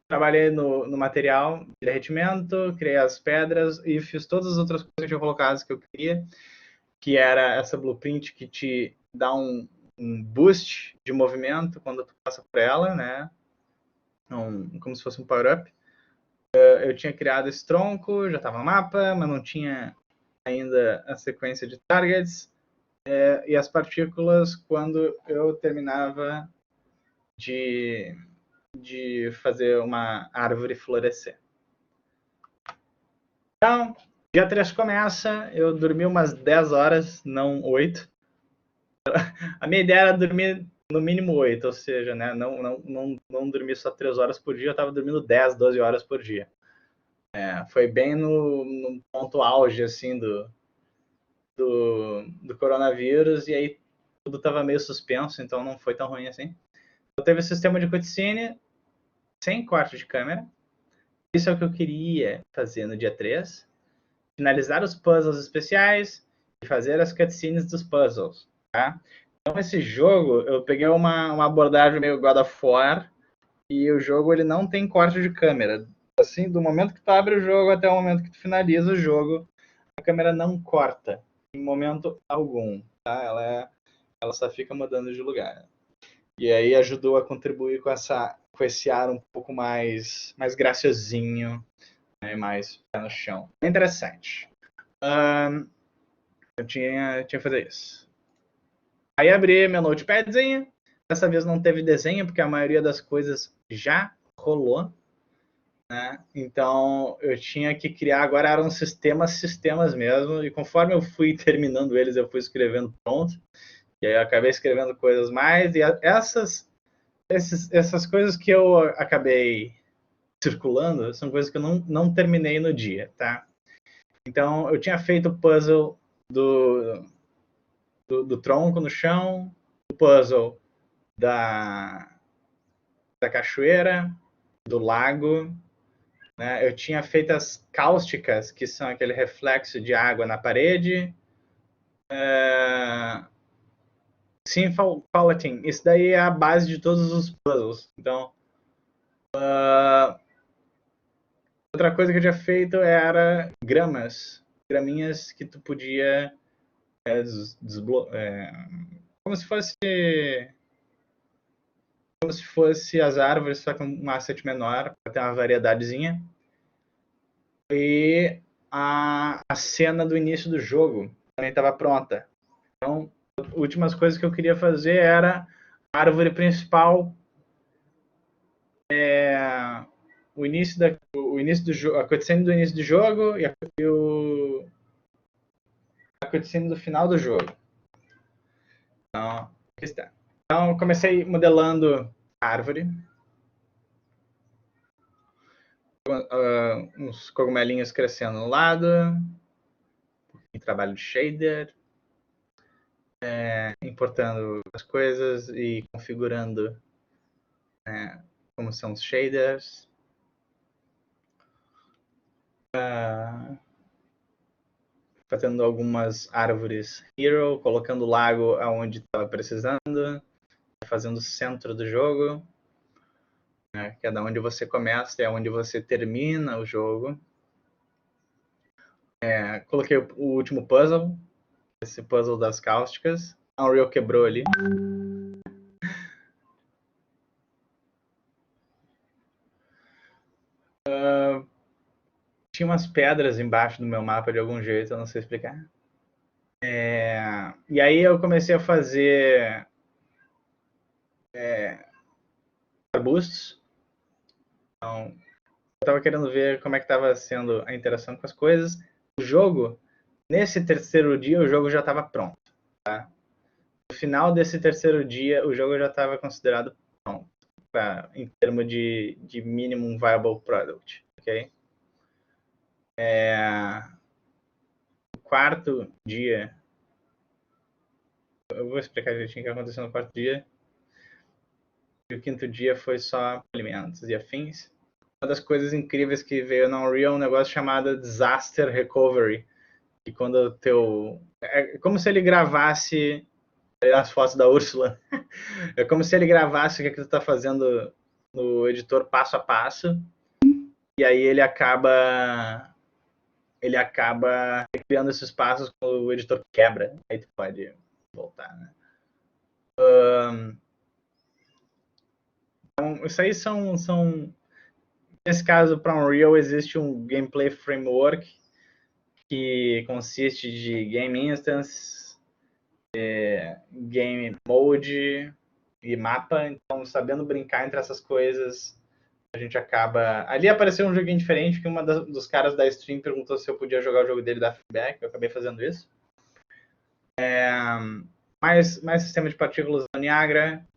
B: Trabalhei no material de derretimento, criei as pedras e fiz todas as outras coisas que eu tinha colocado que eu queria, que era essa blueprint que te dá um boost de movimento quando tu passa por ela, né? Como se fosse um power-up. Eu tinha criado esse tronco, já estava no mapa, mas não tinha ainda a sequência de targets. E as partículas quando eu terminava de fazer uma árvore florescer. Então, dia 3 começa, eu dormi umas 10 horas, não 8. A minha ideia era dormir no mínimo 8, ou seja, né, não dormir só 3 horas por dia, eu estava dormindo 10, 12 horas por dia. Foi bem no ponto auge, assim, do coronavírus, e aí tudo estava meio suspenso, então não foi tão ruim assim. Eu teve o sistema de cutscene sem corte de câmera. Isso é o que eu queria fazer no dia 3. Finalizar os puzzles especiais e fazer as cutscenes dos puzzles, tá? Então, esse jogo, eu peguei uma abordagem meio God of War, e o jogo ele não tem corte de câmera. Assim, do momento que tu abre o jogo até o momento que tu finaliza o jogo, a câmera não corta em momento algum, tá? Ela só fica mudando de lugar. E aí ajudou a contribuir com esse ar um pouco mais graciosinho, né, mais pé no chão. É interessante. Eu tinha que fazer isso. Aí abri meu notepadzinho. Dessa vez não teve desenho, porque a maioria das coisas já rolou, né? Então eu tinha que criar, agora eram sistemas mesmo, e conforme eu fui terminando eles, eu fui escrevendo pronto. E aí eu acabei escrevendo coisas mais, e essas coisas que eu acabei circulando são coisas que eu não terminei no dia, tá? Então, eu tinha feito o puzzle do tronco no chão, o puzzle da cachoeira, do lago, né? Eu tinha feito as cáusticas, que são aquele reflexo de água na parede. Sim, faulting. Isso daí é a base de todos os puzzles. Então, outra coisa que eu tinha feito era graminhas que tu podia como se fosse as árvores, só com um asset menor, para ter uma variedadezinha. E a cena do início do jogo também estava pronta. Então, as últimas coisas que eu queria fazer era a árvore principal, o início do jogo, a cutscene do início do jogo e a cutscene do final do jogo. Então, aqui está. Então, comecei modelando a árvore. Uns cogumelinhos crescendo no lado. Em trabalho de shader. Importando as coisas e configurando como são os shaders. Fazendo algumas árvores hero, colocando o lago aonde estava precisando, fazendo o centro do jogo, né, que é da onde você começa e é onde você termina o jogo. Coloquei o último puzzle, esse puzzle das cáusticas. A Unreal quebrou ali. Tinha umas pedras embaixo do meu mapa de algum jeito, eu não sei explicar. E aí eu comecei a fazer arbustos. Então, eu estava querendo ver como é que estava sendo a interação com as coisas. O jogo, nesse terceiro dia, o jogo já estava pronto. Tá? No final desse terceiro dia, o jogo já estava considerado pronto, em termos de minimum viable product. Okay? O quarto dia, eu vou explicar direitinho o que aconteceu no quarto dia. E o quinto dia foi só alimentos e afins. Uma das coisas incríveis que veio na Unreal é um negócio chamado Disaster Recovery. Que quando o teu... É como se ele gravasse as fotos da Úrsula. É como se ele gravasse o que tu tá fazendo no editor passo a passo. E aí ele acaba criando esses passos quando o editor quebra. Aí tu pode voltar, né? Então, isso aí nesse caso, para Unreal, existe um gameplay framework que consiste de game instance, game mode e mapa. Então, sabendo brincar entre essas coisas, a gente acaba... Ali apareceu um joguinho diferente, que dos caras da stream perguntou se eu podia jogar o jogo dele da feedback. Eu acabei fazendo isso. Mais sistema de partículas do Niagara.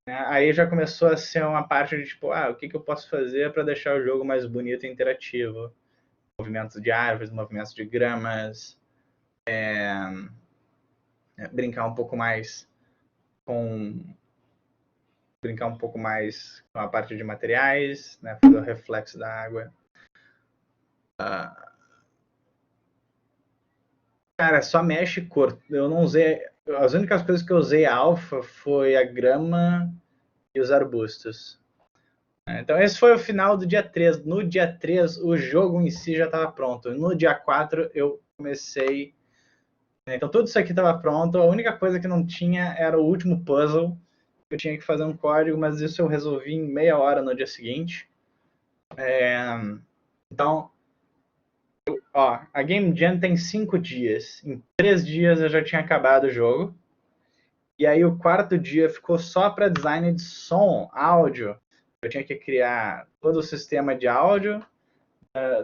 B: Aí já começou a ser uma parte de tipo, o que eu posso fazer para deixar o jogo mais bonito e interativo? Movimentos de árvores, movimentos de gramas, brincar um pouco mais com a parte de materiais, né, fazer o reflexo da água. Cara, só mexe cor. Eu não usei. As únicas coisas que eu usei alfa foi a grama e os arbustos. Então, esse foi o final do dia 3. No dia 3, o jogo em si já estava pronto. No dia 4, eu comecei. Então, tudo isso aqui estava pronto. A única coisa que não tinha era o último puzzle. Eu tinha que fazer um código, mas isso eu resolvi em meia hora no dia seguinte. Então, a Game Jam tem 5 dias. Em 3 dias eu já tinha acabado o jogo. E aí o quarto dia ficou só para design de som, áudio. Eu tinha que criar todo o sistema de áudio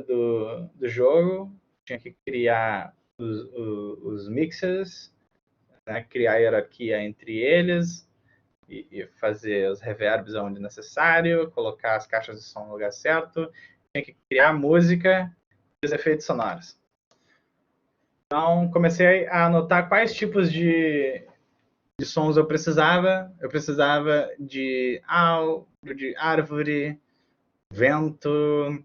B: do jogo, tinha que criar os mixers, né, criar a hierarquia entre eles e fazer os reverbs onde necessário, colocar as caixas de som no lugar certo, tinha que criar música e os efeitos sonoros. Então comecei a anotar quais tipos de sons eu precisava. Eu precisava de árvore, vento,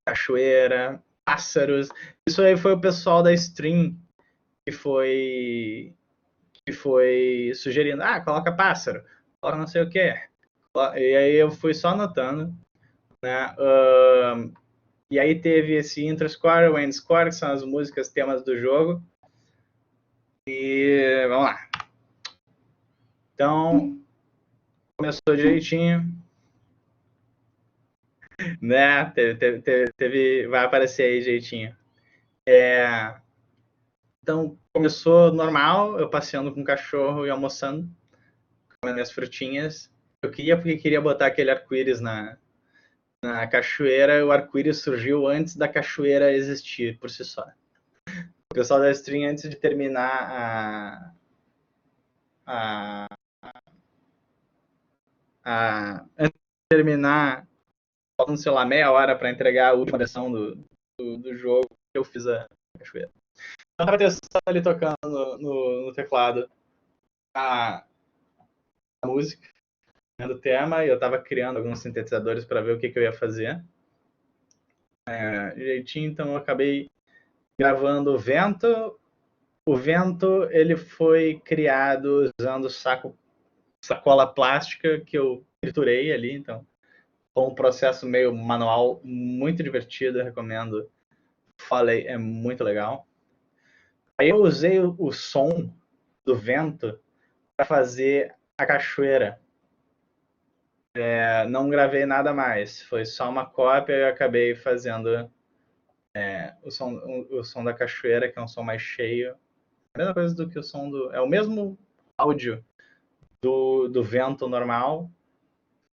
B: cachoeira, pássaros. Isso aí foi o pessoal da stream que foi sugerindo, coloca pássaro, coloca não sei o que. E aí eu fui só anotando, né? E aí teve esse intro score, o end score, que são as músicas temas do jogo. E vamos lá. Então, começou direitinho, né? Vai aparecer aí jeitinho. Então, começou normal, eu passeando com o cachorro e almoçando, comendo minhas frutinhas. Eu queria, porque queria botar aquele arco-íris na cachoeira. O arco-íris surgiu antes da cachoeira existir por si só. O pessoal da stream, antes de terminar antes de terminar, faltando, sei lá, meia hora para entregar a última versão do jogo, eu fiz a cachoeira. Eu tava testando ali, tocando no teclado a música do tema, e eu tava criando alguns sintetizadores para ver o que eu ia fazer direitinho. Então eu acabei gravando o vento. O vento, ele foi criado usando sacola plástica que eu triturei ali. Então foi um processo meio manual, muito divertido, eu recomendo. Falei, é muito legal. Aí eu usei o som do vento para fazer a cachoeira. Não gravei nada mais, foi só uma cópia e eu acabei fazendo o som da cachoeira, que é um som mais cheio. A mesma coisa do que o som do... É o mesmo áudio do vento normal,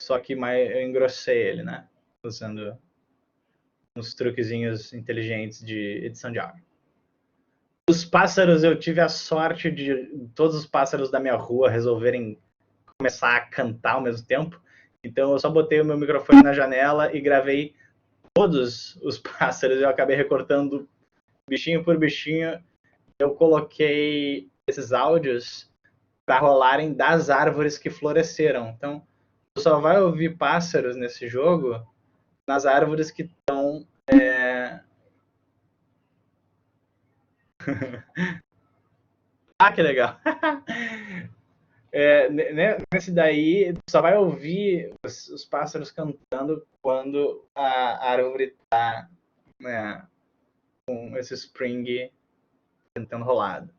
B: só que eu engrossei ele, né? Usando uns truquezinhos inteligentes de edição de áudio. Os pássaros, eu tive a sorte de todos os pássaros da minha rua resolverem começar a cantar ao mesmo tempo. Então eu só botei o meu microfone na janela e gravei todos os pássaros. Eu acabei recortando bichinho por bichinho. Eu coloquei esses áudios para rolarem das árvores que floresceram. Então, você só vai ouvir pássaros nesse jogo nas árvores que estão... que legal! Nesse daí, só vai ouvir os pássaros cantando quando a árvore está, né, com esse spring tentando rolado.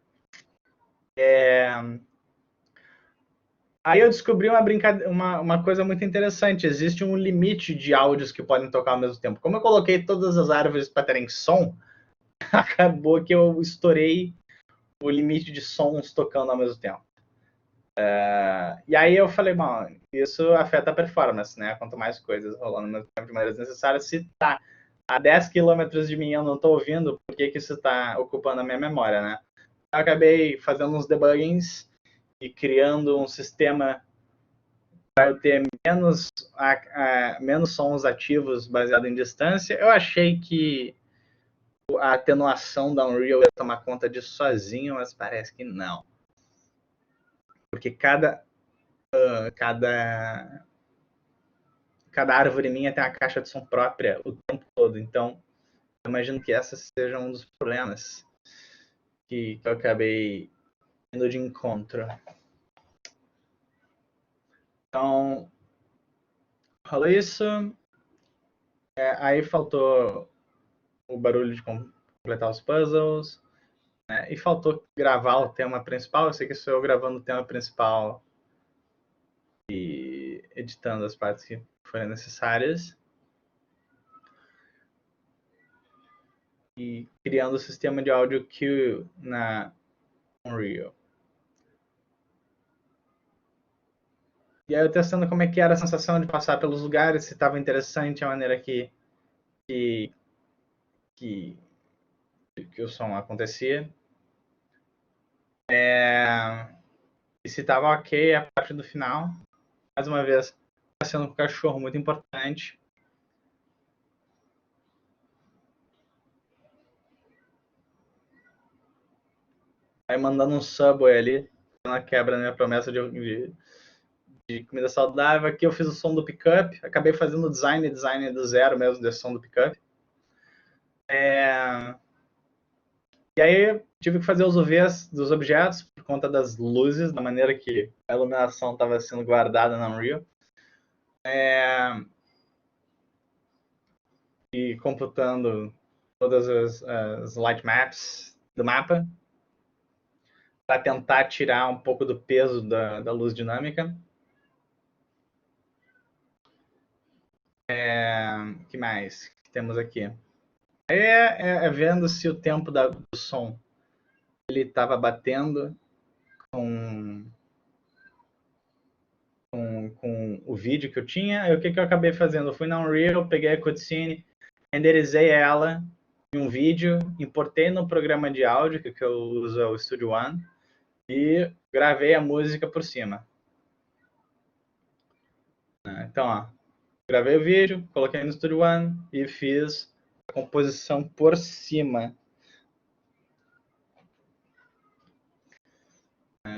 B: Aí eu descobri uma coisa muito interessante. Existe um limite de áudios que podem tocar ao mesmo tempo. Como eu coloquei todas as árvores para terem som, acabou que eu estourei o limite de sons tocando ao mesmo tempo. E aí eu falei, bom, isso afeta a performance, né? Quanto mais coisas rolando ao mesmo tempo de maneira desnecessária, se tá a 10 quilômetros de mim eu não estou ouvindo, por que isso está ocupando a minha memória, né? Eu acabei fazendo uns debuggings e criando um sistema para eu ter menos sons ativos baseado em distância. Eu achei que a atenuação da Unreal ia tomar conta disso sozinho, mas parece que não. Porque cada árvore minha tem uma caixa de som própria o tempo todo. Então, eu imagino que esse seja um dos problemas que eu acabei indo de encontro. Então, falou isso. Aí faltou o barulho de completar os puzzles. E faltou gravar o tema principal. Eu sei que sou eu gravando o tema principal e editando as partes que forem necessárias. E criando o sistema de áudio queue na Unreal. E aí eu testando como é que era a sensação de passar pelos lugares, se estava interessante a maneira que o som acontecia. E se estava ok a parte do final. Mais uma vez, está sendo um cachorro muito importante. Aí mandando um Subway ali, na quebra da minha promessa de comida saudável. Aqui eu fiz o som do pickup, acabei fazendo o design do zero mesmo desse som do pickup. E aí tive que fazer os UVs dos objetos por conta das luzes, da maneira que a iluminação estava sendo guardada na Unreal. E computando todas as light maps do mapa para tentar tirar um pouco do peso da luz dinâmica. Que mais que temos aqui? Vendo se o tempo do som ele estava batendo com o vídeo que eu tinha. Aí o que eu acabei fazendo? Eu fui na Unreal, peguei a cutscene, renderizei ela em um vídeo, importei no programa de áudio que eu uso, é o Studio One, e gravei a música por cima. Então, ó, gravei o vídeo, coloquei no Studio One e fiz a composição por cima.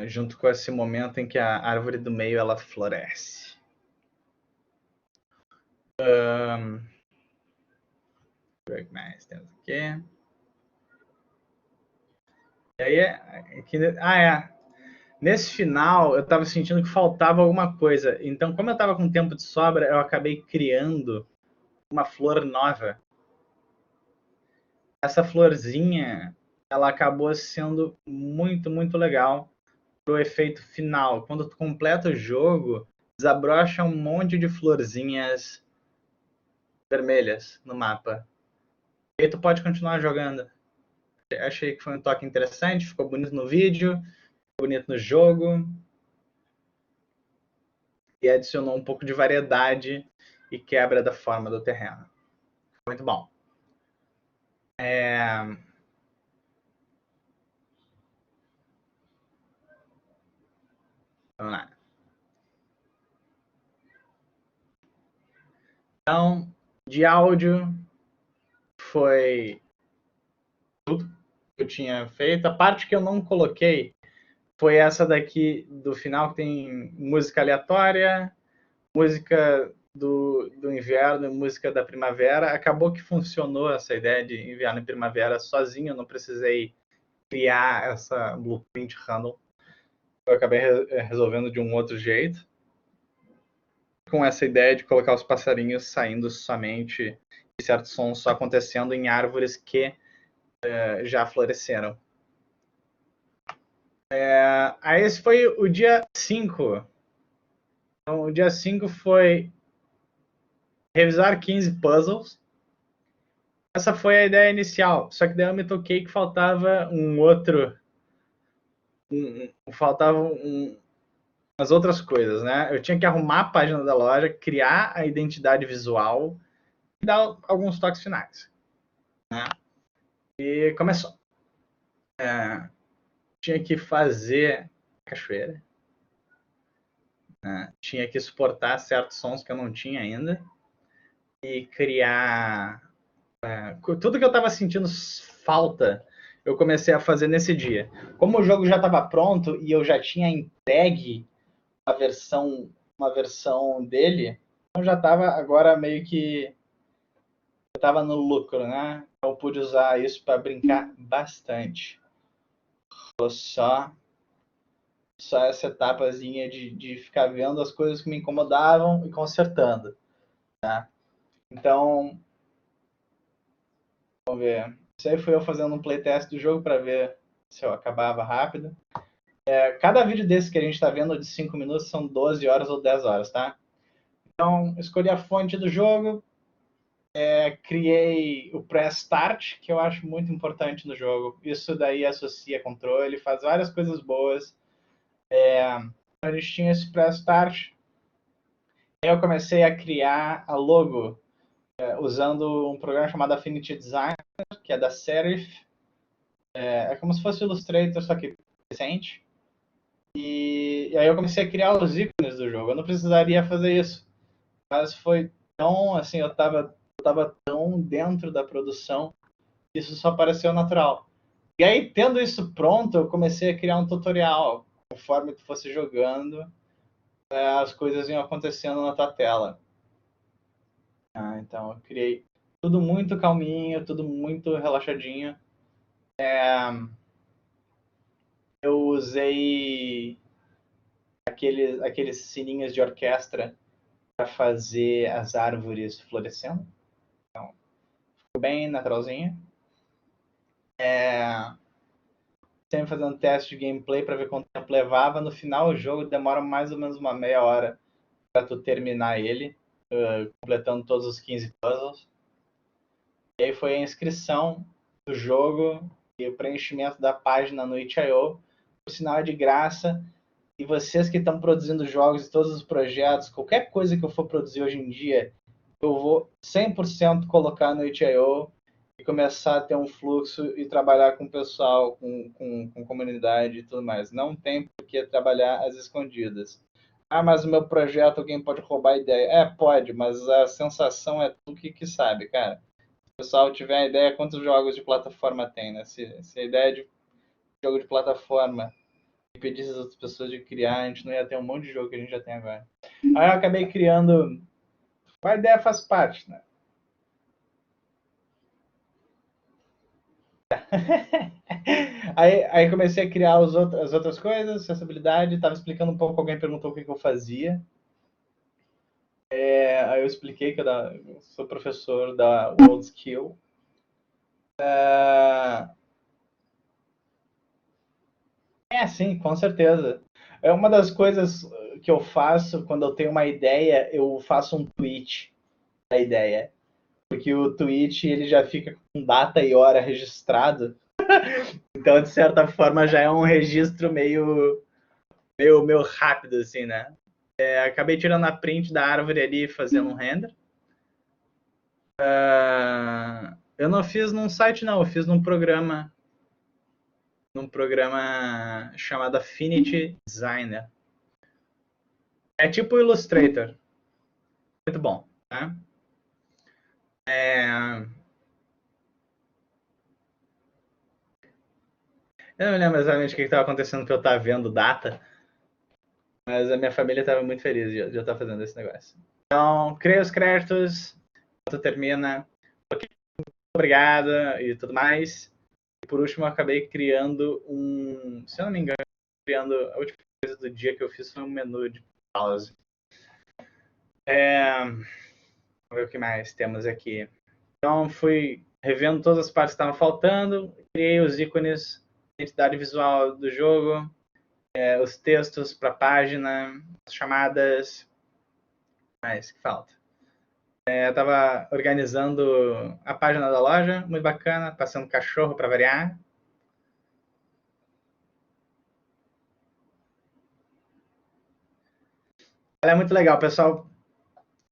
B: Junto com esse momento em que a árvore do meio ela floresce. O que mais temos aqui? E aí, nesse final eu estava sentindo que faltava alguma coisa. Então, como eu estava com tempo de sobra, eu acabei criando uma flor nova. Essa florzinha, ela acabou sendo muito, muito legal pro efeito final. Quando tu completa o jogo, desabrocha um monte de florzinhas vermelhas no mapa. E aí tu pode continuar jogando. Achei que foi um toque interessante, ficou bonito no vídeo, ficou bonito no jogo. E adicionou um pouco de variedade e quebra da forma do terreno. Muito bom. Vamos lá. Então, de áudio, foi tudo que eu tinha feito. A parte que eu não coloquei foi essa daqui do final, que tem música aleatória, música do inverno, música da primavera. Acabou que funcionou essa ideia de inverno e primavera sozinho, eu não precisei criar essa blueprint random. Eu acabei resolvendo de um outro jeito, com essa ideia de colocar os passarinhos saindo somente e certos sons só acontecendo em árvores que já floresceram. Aí esse foi o dia 5 Então, o dia 5 foi revisar 15 puzzles. Essa foi a ideia inicial, só que daí eu me toquei que faltava um outro... faltavam umas outras coisas, né? Eu tinha que arrumar a página da loja, criar a identidade visual e dar alguns toques finais, né? E começou. Tinha que fazer cachoeira, né? Tinha que suportar certos sons que eu não tinha ainda e criar tudo que eu estava sentindo falta. Eu comecei a fazer nesse dia. Como o jogo já estava pronto e eu já tinha entregue uma versão dele, eu já estava agora meio que eu estava no lucro, né? Eu pude usar isso para brincar bastante. Só essa etapazinha de ficar vendo as coisas que me incomodavam e consertando, tá? Então, vamos ver. Isso aí foi eu fazendo um playtest do jogo para ver se eu acabava rápido. Cada vídeo desse que a gente está vendo de 5 minutos são 12 horas ou 10 horas, tá? Então, escolhi a fonte do jogo, criei o Press Start, que eu acho muito importante no jogo. Isso daí associa controle, faz várias coisas boas. A gente tinha esse Press Start. Aí eu comecei a criar a logo usando um programa chamado Affinity Designer, que é da Serif. É como se fosse o Illustrator, só que recente. E aí eu comecei a criar os ícones do jogo. Eu não precisaria fazer isso. Mas foi tão, assim, eu tava tão dentro da produção, que isso só pareceu natural. E aí, tendo isso pronto, eu comecei a criar um tutorial. Conforme tu fosse jogando, as coisas iam acontecendo na tua tela. Então, eu criei tudo muito calminho, tudo muito relaxadinho. Eu usei aqueles sininhos de orquestra para fazer as árvores florescendo. Então, ficou bem naturalzinho. Sempre fazendo teste de gameplay para ver quanto tempo levava. No final, o jogo demora mais ou menos uma meia hora para tu terminar ele, completando todos os 15 puzzles. E aí foi a inscrição do jogo e o preenchimento da página no itch.io. O sinal é de graça. E vocês que estão produzindo jogos e todos os projetos, qualquer coisa que eu for produzir hoje em dia, eu vou 100% colocar no itch.io e começar a ter um fluxo e trabalhar com o pessoal, com comunidade e tudo mais. Não tem por que trabalhar às escondidas. Ah, mas o meu projeto alguém pode roubar a ideia. Pode, mas a sensação é tu que sabe, cara. Se o pessoal tiver a ideia, quantos jogos de plataforma tem, né? Se a ideia de jogo de plataforma impedisse as outras pessoas de criar, a gente não ia ter um monte de jogo que a gente já tem agora. Aí eu acabei criando... A ideia faz parte, né? Aí comecei a criar as outras coisas, acessibilidade, estava explicando um pouco, alguém perguntou o que eu fazia. Aí eu expliquei que eu sou professor da World Skill. Sim, com certeza. É uma das coisas que eu faço quando eu tenho uma ideia, eu faço um tweet da ideia. Porque o tweet ele já fica com data e hora registrado. Então, de certa forma, já é um registro meio rápido, assim, né? Acabei tirando a print da árvore ali, fazendo um render. Eu não fiz num site, não. Eu fiz num programa chamado Affinity Designer. É tipo o Illustrator. Muito bom, tá? Eu não lembro exatamente o que estava acontecendo para eu estar vendo data, mas a minha família estava muito feliz de eu estar fazendo esse negócio. Então, criei os créditos, tu termina, obrigado e tudo mais. E por último, eu acabei criando se eu não me engano, a última coisa do dia que eu fiz foi um menu de pause. Vamos ver o que mais temos aqui. Então, fui revendo todas as partes que estavam faltando, criei os ícones, identidade visual do jogo, os textos para a página, as chamadas, Mas que falta. Eu tava organizando a página da loja, muito bacana, passando cachorro para variar. Ela é muito legal, o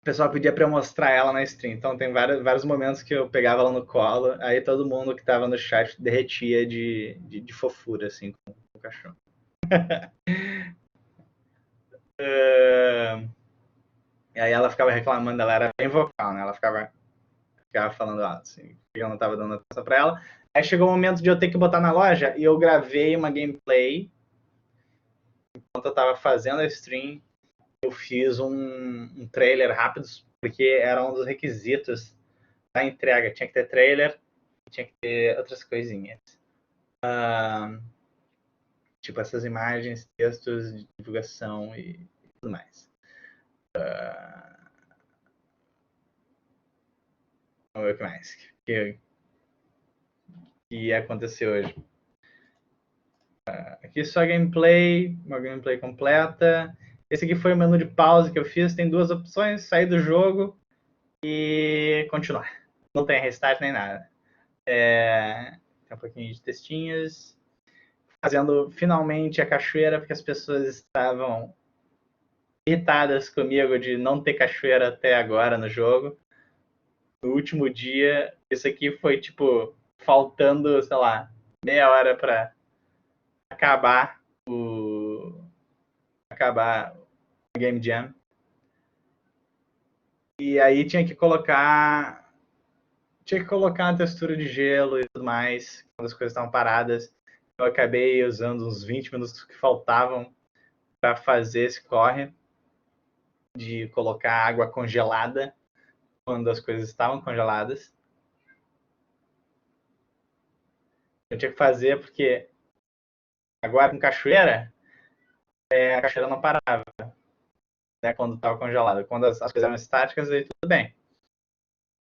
B: pessoal pedia para eu mostrar ela na stream. Então tem vários momentos que eu pegava ela no colo, aí todo mundo que tava no chat derretia de fofura, assim, com o cachorro. E aí ela ficava reclamando, ela era bem vocal, né? Ela ficava falando alto, assim, que eu não tava dando atenção pra ela. Aí chegou o momento de eu ter que botar na loja e eu gravei uma gameplay. Enquanto eu tava fazendo a stream, eu fiz um trailer rápido, porque era um dos requisitos da entrega. Tinha que ter trailer, tinha que ter outras coisinhas. Tipo essas imagens, textos de divulgação e tudo mais. Vamos ver o que mais que aconteceu hoje. Aqui só gameplay, uma gameplay completa. Esse aqui foi o menu de pausa que eu fiz. Tem duas opções: sair do jogo e continuar. Não tem restart nem nada. Tem um pouquinho de textinhos. Fazendo finalmente a cachoeira, porque as pessoas estavam irritadas comigo de não ter cachoeira até agora no jogo. No último dia, isso aqui foi tipo faltando, sei lá, meia hora para acabar o Game Jam. E aí tinha que colocar uma textura de gelo e tudo mais, quando as coisas estavam paradas. Eu acabei usando uns 20 minutos que faltavam para fazer esse corre de colocar água congelada quando as coisas estavam congeladas. Eu tinha que fazer porque agora com cachoeira, a cachoeira não parava, né, quando estava congelada. Quando as coisas eram estáticas, aí tudo bem.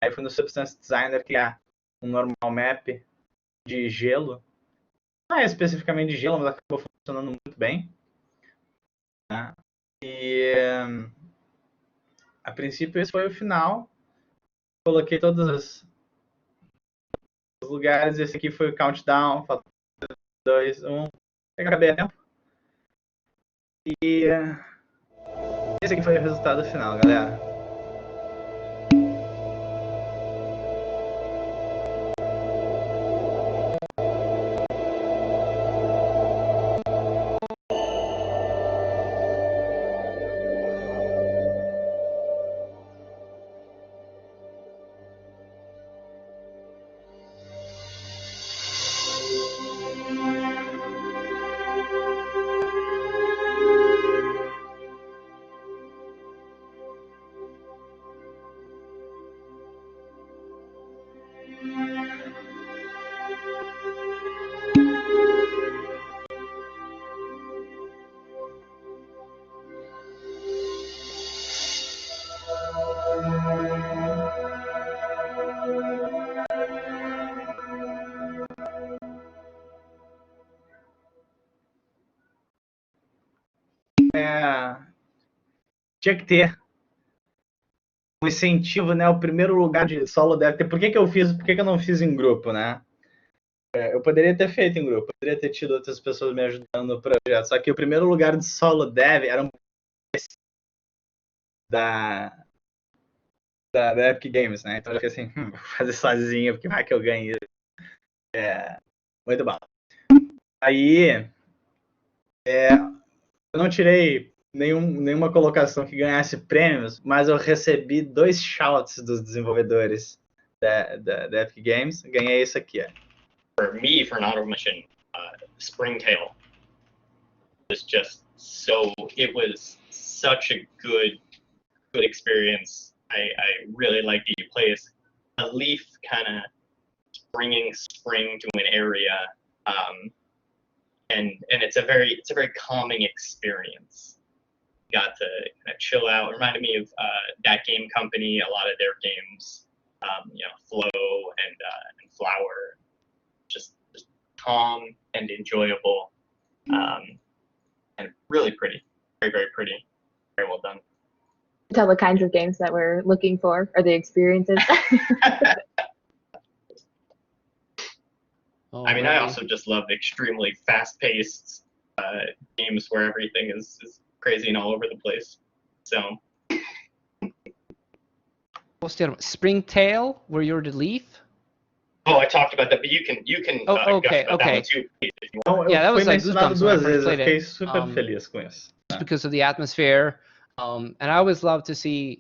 B: Aí fui no Substance Designer criar um normal map de gelo. Não é especificamente de gelo, mas acabou funcionando muito bem. Né? E a princípio esse foi o final. Coloquei todos os lugares. Esse aqui foi o countdown. Falta 2, 1. Acabei a tempo. E esse aqui foi o resultado final, galera. Tinha que ter um incentivo, né? O primeiro lugar de solo deve ter. Por que eu não fiz em grupo, né? Eu poderia ter feito em grupo, poderia ter tido outras pessoas me ajudando no projeto. Só que o primeiro lugar de solo dev era um da Epic Games, né? Então eu fiquei assim, vou fazer sozinho, porque vai que eu ganho isso. Muito bom. Aí, eu não tirei nenhuma colocação que ganhasse prêmios, mas eu recebi 2 shouts dos desenvolvedores da Epic Games. Ganhei isso aqui, ó.
C: For me, for an honorable mention, Springtail was just so. It was such a good experience. I really liked it. You play as a leaf, kind of bringing spring to an area, and it's a very calming experience. Got to kind of chill out. It reminded me of that game company. A lot of their games, Flow and Flower, just calm and enjoyable, and really pretty, very, very pretty, very well done.
D: tell the kinds of games that we're looking for or the experiences.
C: I mean, I also just love extremely fast-paced games where everything is crazy and all over the place. So.
E: What's the other one? Springtail, where you're the leaf?
C: Oh, I talked about that, but you can
E: okay,
C: gush about that one too if you want.
E: Yeah, that was
B: Foi
E: like
B: mencionado
E: Goosebumps when I
B: duas
E: first
B: vezes, eu
E: played
B: fiquei
E: it.
B: super feliz com isso.
E: Just because of the atmosphere. And I always love to see,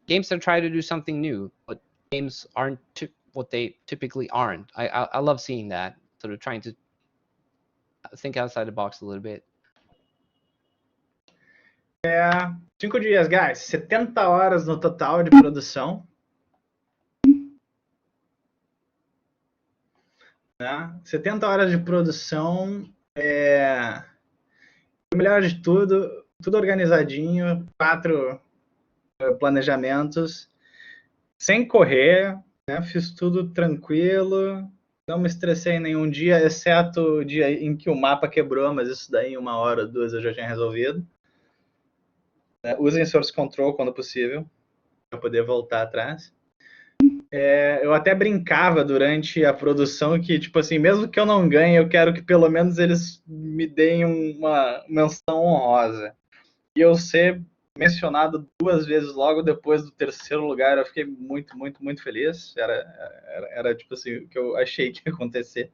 E: games that try to do something new, but games aren't what they typically aren't. I love seeing that, sort of trying to think outside the box a little bit.
B: 5 dias, guys. 70 horas no total de produção. Né? 70 horas de produção. O melhor de tudo organizadinho, 4 planejamentos, sem correr, né? Fiz tudo tranquilo, não me estressei nenhum dia, exceto o dia em que o mapa quebrou, mas isso daí em 1 hora ou 2 eu já tinha resolvido. Usem Source Control quando possível, para poder voltar atrás. Eu até brincava durante a produção que, tipo assim, mesmo que eu não ganhe, eu quero que pelo menos eles me deem uma menção honrosa. E eu ser mencionado 2 vezes logo depois do 3º lugar, eu fiquei muito, muito, muito feliz. Era tipo assim, o que eu achei que ia acontecer.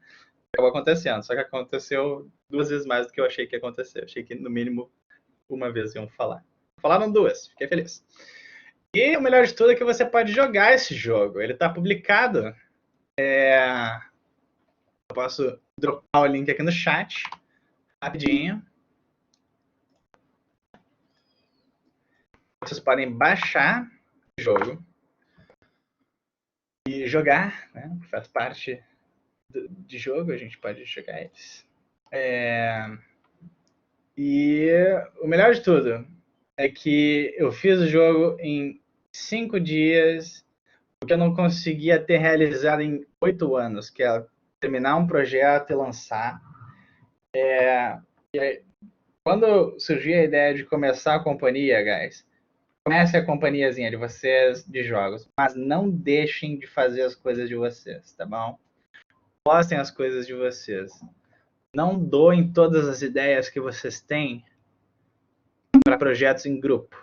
B: Acabou acontecendo, só que aconteceu 2 vezes mais do que eu achei que ia acontecer. Eu achei que no mínimo 1 vez iam falar. Falaram 2, fiquei feliz. E o melhor de tudo é que você pode jogar esse jogo. Ele está publicado. Eu posso dropar o link aqui no chat, rapidinho. Vocês podem baixar o jogo e jogar, né? Faz parte de jogo, a gente pode jogar eles. E o melhor de tudo é que eu fiz o jogo em 5 dias, o que eu não conseguia ter realizado em 8 anos, que é terminar um projeto e lançar. Quando surgiu a ideia de começar a companhia, guys, comece a companhiazinha de vocês de jogos, mas não deixem de fazer as coisas de vocês, tá bom? Postem as coisas de vocês. Não doem todas as ideias que vocês têm para projetos em grupo,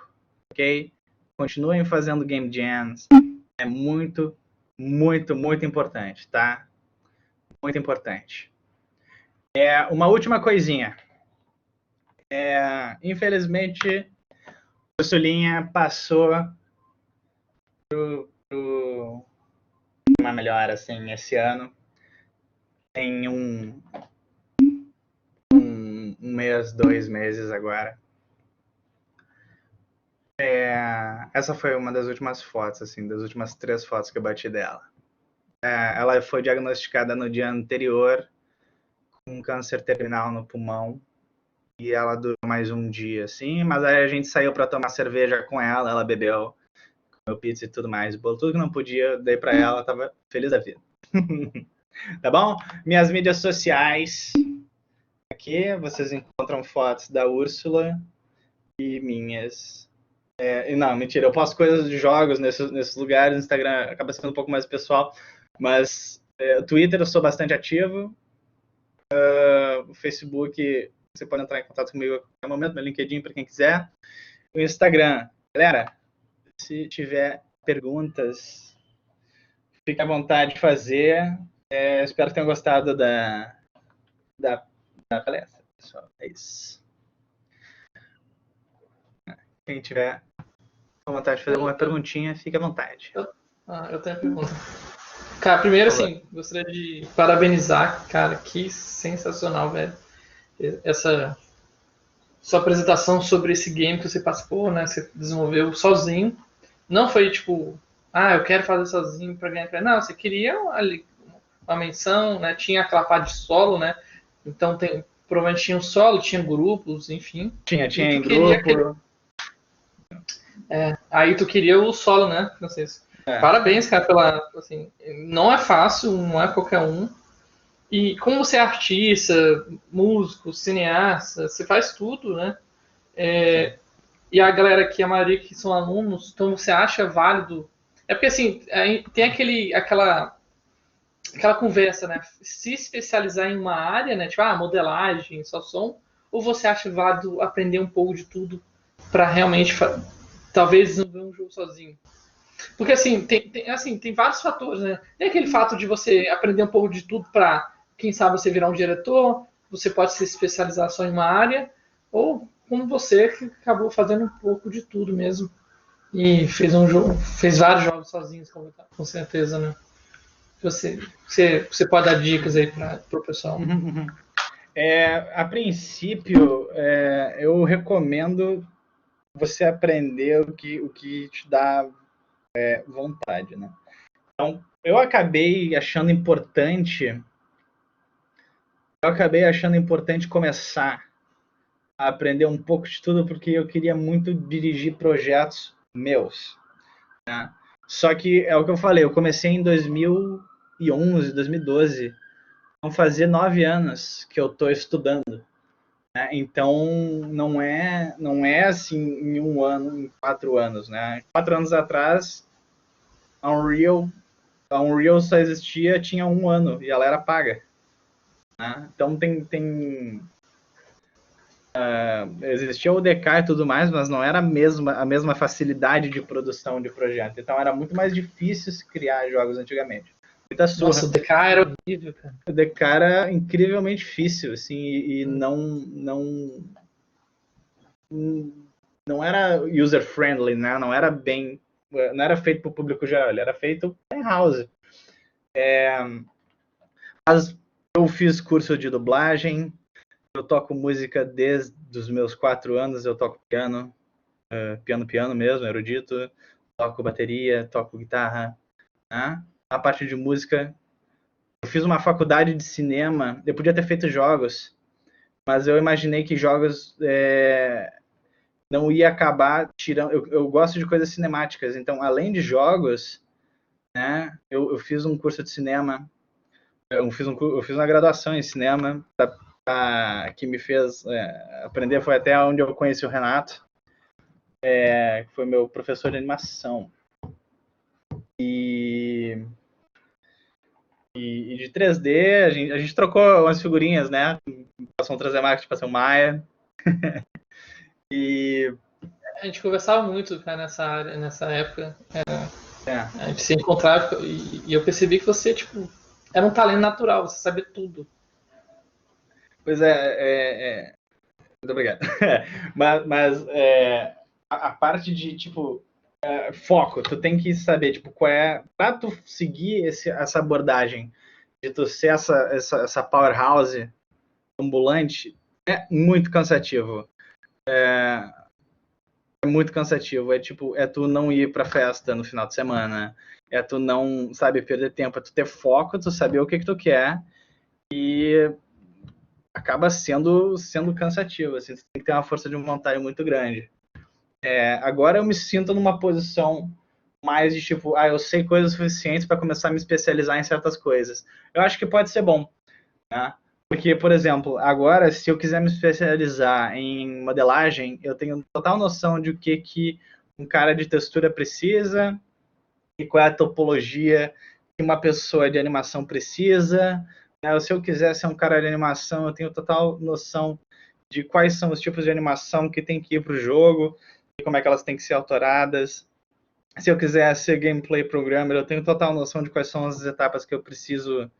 B: ok? Continuem fazendo game jams. É muito, muito, muito importante, tá? Muito importante. Uma última coisinha. Infelizmente, o Sulinha passou pro uma melhor assim esse ano. Tem um mês, 2 meses agora. Essa foi uma das últimas fotos, assim, das últimas 3 fotos que eu bati dela. Ela foi diagnosticada no dia anterior com câncer terminal no pulmão. E ela durou mais um dia, assim, mas aí a gente saiu para tomar cerveja com ela, ela bebeu, comeu pizza e tudo mais, bolo tudo que não podia, dei para ela, tava feliz da vida. Tá bom? Minhas mídias sociais, aqui vocês encontram fotos da Úrsula e minhas. Não, mentira, eu posto coisas de jogos nesses lugares, o Instagram acaba sendo um pouco mais pessoal, mas o Twitter eu sou bastante ativo, o Facebook você pode entrar em contato comigo a qualquer momento, meu LinkedIn para quem quiser, o Instagram. Galera, se tiver perguntas, fique à vontade de fazer. Espero que tenham gostado da palestra, pessoal. É isso. Quem tiver vontade de fazer alguma perguntinha, fique à vontade.
A: Eu tenho a pergunta. Cara, primeiro, assim, gostaria de parabenizar, cara, que sensacional, velho. Essa sua apresentação sobre esse game que você participou, né? Você desenvolveu sozinho. Não foi tipo, eu quero fazer sozinho para ganhar. Não, você queria uma menção, né? Tinha aquela parte de solo, né? Então provavelmente tinha um solo, tinha grupos, enfim.
B: Tinha em grupo.
A: Aí tu queria o solo, né, Francisco? Parabéns, cara, assim, não é fácil, não é qualquer um. E como você é artista, músico, cineasta, você faz tudo, né? e a galera aqui, a maioria que são alunos, então você acha válido. É porque assim, tem aquela conversa, né? Se especializar em uma área, né? Tipo, modelagem, só som, ou você acha válido aprender um pouco de tudo para realmente talvez desenvolver um jogo sozinho? Porque assim, tem vários fatores, né? Tem aquele fato de você aprender um pouco de tudo para, quem sabe, você virar um diretor, você pode se especializar só em uma área, ou como você que acabou fazendo um pouco de tudo mesmo e fez vários jogos sozinhos, com certeza, né? Você pode dar dicas aí para o pessoal.
B: A princípio, eu recomendo você aprender o que te dá vontade, né? Então, eu acabei achando importante começar a aprender um pouco de tudo porque eu queria muito dirigir projetos meus, né? Só que é o que eu falei, eu comecei em 2011, 2012, vão fazer 9 anos que eu estou estudando, né? Então não é assim em um ano, em 4 anos, né? 4 anos atrás, a Unreal só existia, tinha 1 ano e ela era paga, né? Então existia o DK e tudo mais, mas não era a mesma facilidade de produção de projeto. Então era muito mais difícil se criar jogos antigamente. Muita surra.
A: Nossa, o DK era horrível, cara.
B: O DK era incrivelmente difícil, assim, e não era user-friendly, né? Não era feito para o público geral, ele era feito em house. Mas eu fiz curso de dublagem, eu toco música desde os meus 4 anos, eu toco piano mesmo, erudito, toco bateria, toco guitarra, né? A parte de música, eu fiz uma faculdade de cinema, eu podia ter feito jogos, mas eu imaginei que jogos não ia acabar tirando. Eu gosto de coisas cinemáticas, então além de jogos, né? Eu fiz um curso de cinema, eu fiz uma graduação em cinema que me fez aprender, foi até onde eu conheci o Renato, que foi meu professor de animação. E de 3D, a gente trocou umas figurinhas, né? Passou um 3D Max de passou um Maia. E
A: A gente conversava muito, cara, nessa época. A gente se encontrava e eu percebi que você, tipo, era um talento natural, você sabia tudo.
B: Pois muito obrigado. mas a parte de, tipo, foco, tu tem que saber, tipo, qual é... Pra tu seguir essa abordagem de tu ser essa powerhouse ambulante, é muito cansativo. É muito cansativo. É tu não ir pra festa no final de semana. É tu não, sabe, perder tempo. É tu ter foco, tu saber o que tu quer e acaba sendo cansativo, assim, você tem que ter uma força de vontade muito grande. Agora eu me sinto numa posição mais de tipo, eu sei coisas suficientes para começar a me especializar em certas coisas. Eu acho que pode ser bom, né? Porque, por exemplo, agora, se eu quiser me especializar em modelagem, eu tenho total noção de o que um cara de textura precisa e qual é a topologia que uma pessoa de animação precisa. Se eu quiser ser um cara de animação, eu tenho total noção de quais são os tipos de animação que tem que ir para o jogo e como é que elas têm que ser autoradas. Se eu quiser ser gameplay programmer, eu tenho total noção de quais são as etapas que eu preciso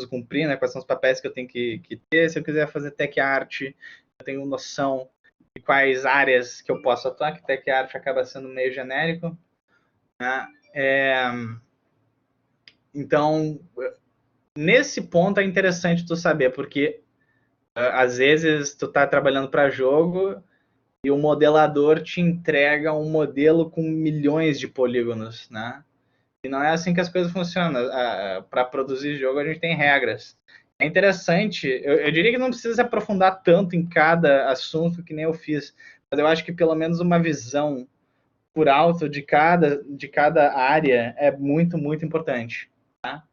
B: cumprir, né? Quais são os papéis que eu tenho que ter. Se eu quiser fazer tech art, eu tenho noção de quais áreas que eu posso atuar, que tech art acaba sendo meio genérico, né? Então, nesse ponto é interessante tu saber, porque às vezes tu tá trabalhando para jogo e o modelador te entrega um modelo com milhões de polígonos, né? E não é assim que as coisas funcionam. Para produzir jogo a gente tem regras. É interessante, eu diria que não precisa se aprofundar tanto em cada assunto que nem eu fiz, mas eu acho que pelo menos uma visão por alto de cada área é muito, muito importante. Tá?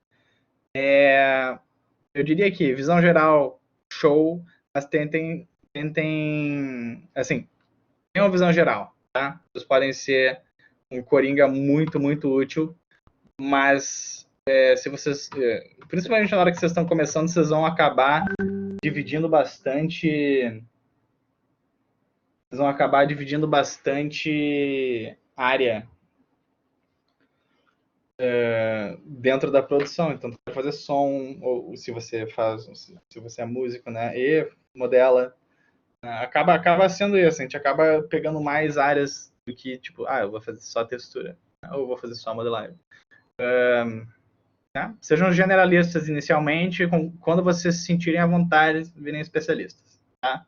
B: Eu diria que visão geral, show, mas tentem assim, Tem uma visão geral, tá? Vocês podem ser um coringa muito, muito útil, mas se vocês, principalmente na hora que vocês estão começando, vocês vão acabar dividindo bastante área dentro da produção. Então, tu pode fazer som, ou se você é músico, né, e modela, acaba sendo isso. A gente acaba pegando mais áreas do que, tipo, eu vou fazer só textura, ou eu vou fazer só modelagem. Né? Sejam generalistas inicialmente, quando vocês se sentirem à vontade, virem especialistas, tá?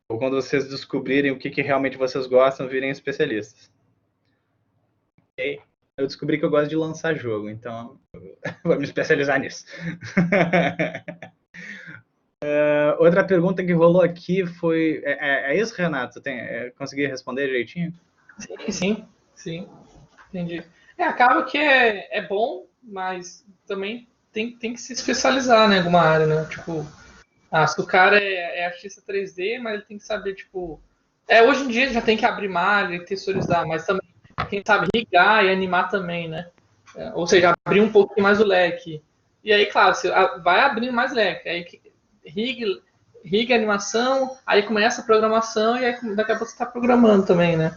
B: Ou quando vocês descobrirem o que realmente vocês gostam, virem especialistas. Ok? Eu descobri que eu gosto de lançar jogo, então vou me especializar nisso. Outra pergunta que rolou aqui foi... É isso, Renato? Consegui responder direitinho?
A: Sim. Entendi. Acaba que é bom, mas também tem que se especializar, né, em alguma área, né? Tipo, se o cara é artista 3D, mas ele tem que saber, tipo... hoje em dia já tem que abrir malha e texturizar, mas também, quem sabe, rigar e animar também, né? Ou seja, abrir um pouquinho mais o leque. E aí, claro, você vai abrindo mais leque. Aí riga a animação, aí começa a programação e aí daqui a pouco você está programando também, né?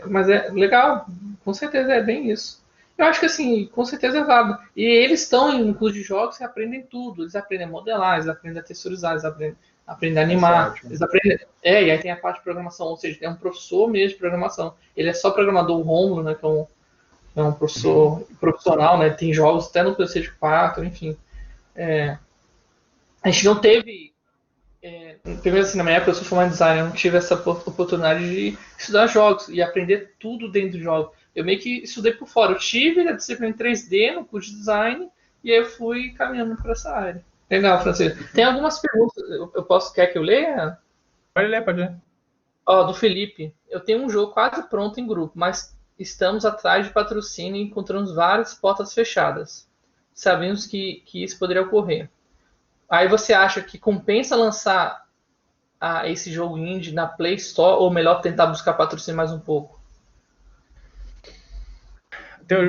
A: Mas é legal, com certeza é bem isso. Eu acho que assim, com certeza é válido. E eles estão em um curso de jogos que aprendem tudo. Eles aprendem a modelar, eles aprendem a texturizar, eles aprendem a animar. Eles aprendem. E aí tem a parte de programação, ou seja, tem um professor mesmo de programação. Ele é só programador, o Rômulo, né? Que é um professor profissional, né? Tem jogos até no PC de 4, enfim. A gente não teve. Primeiro assim, na minha época eu sou formado em design, eu não tive essa oportunidade de estudar jogos e aprender tudo dentro do jogo. Eu meio que estudei por fora. Eu tive a disciplina em 3D no curso de design e aí eu fui caminhando para essa área. Legal, Francisco. Tem algumas perguntas. Quer que eu leia?
B: Pode ler.
A: Do Felipe. Eu tenho um jogo quase pronto em grupo, mas estamos atrás de patrocínio e encontramos várias portas fechadas. Sabemos que isso poderia ocorrer. Aí você acha que compensa lançar esse jogo indie na Play Store ou melhor tentar buscar patrocínio mais um pouco?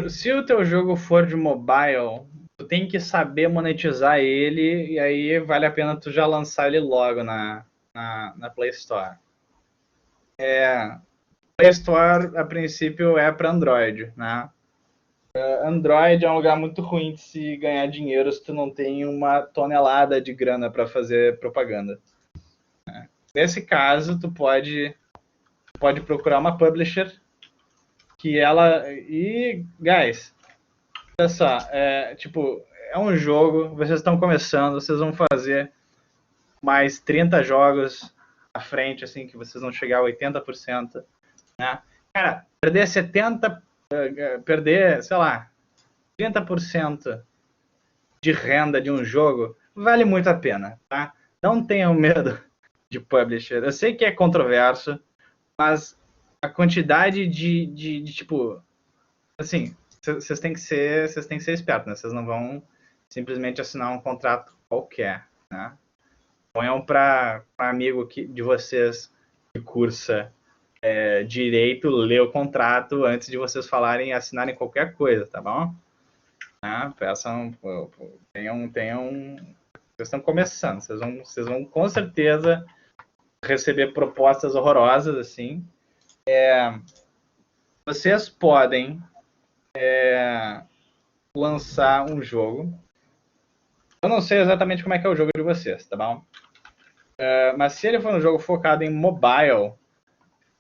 B: Se o teu jogo for de mobile, tu tem que saber monetizar ele e aí vale a pena tu já lançar ele logo na Play Store. Play Store, a princípio, é para Android, né? Android é um lugar muito ruim de se ganhar dinheiro se tu não tem uma tonelada de grana para fazer propaganda. Nesse caso, tu pode procurar uma publisher que ela... E, guys, olha só, é um jogo, vocês estão começando, vocês vão fazer mais 30 jogos à frente, assim, que vocês vão chegar a 80%, né? Cara, perder 30% de renda de um jogo vale muito a pena, tá? Não tenham medo de publisher. Eu sei que é controverso, mas a quantidade de tipo, assim, vocês têm que ser espertos, né? Vocês não vão simplesmente assinar um contrato qualquer, né? Ponham para amigo de vocês que cursa direito ler o contrato antes de vocês falarem e assinarem qualquer coisa, tá bom? Peçam, vocês estão começando, vocês vão com certeza receber propostas horrorosas assim. Vocês podem lançar um jogo. Eu não sei exatamente como é que é o jogo de vocês, tá bom? Mas se ele for um jogo focado em mobile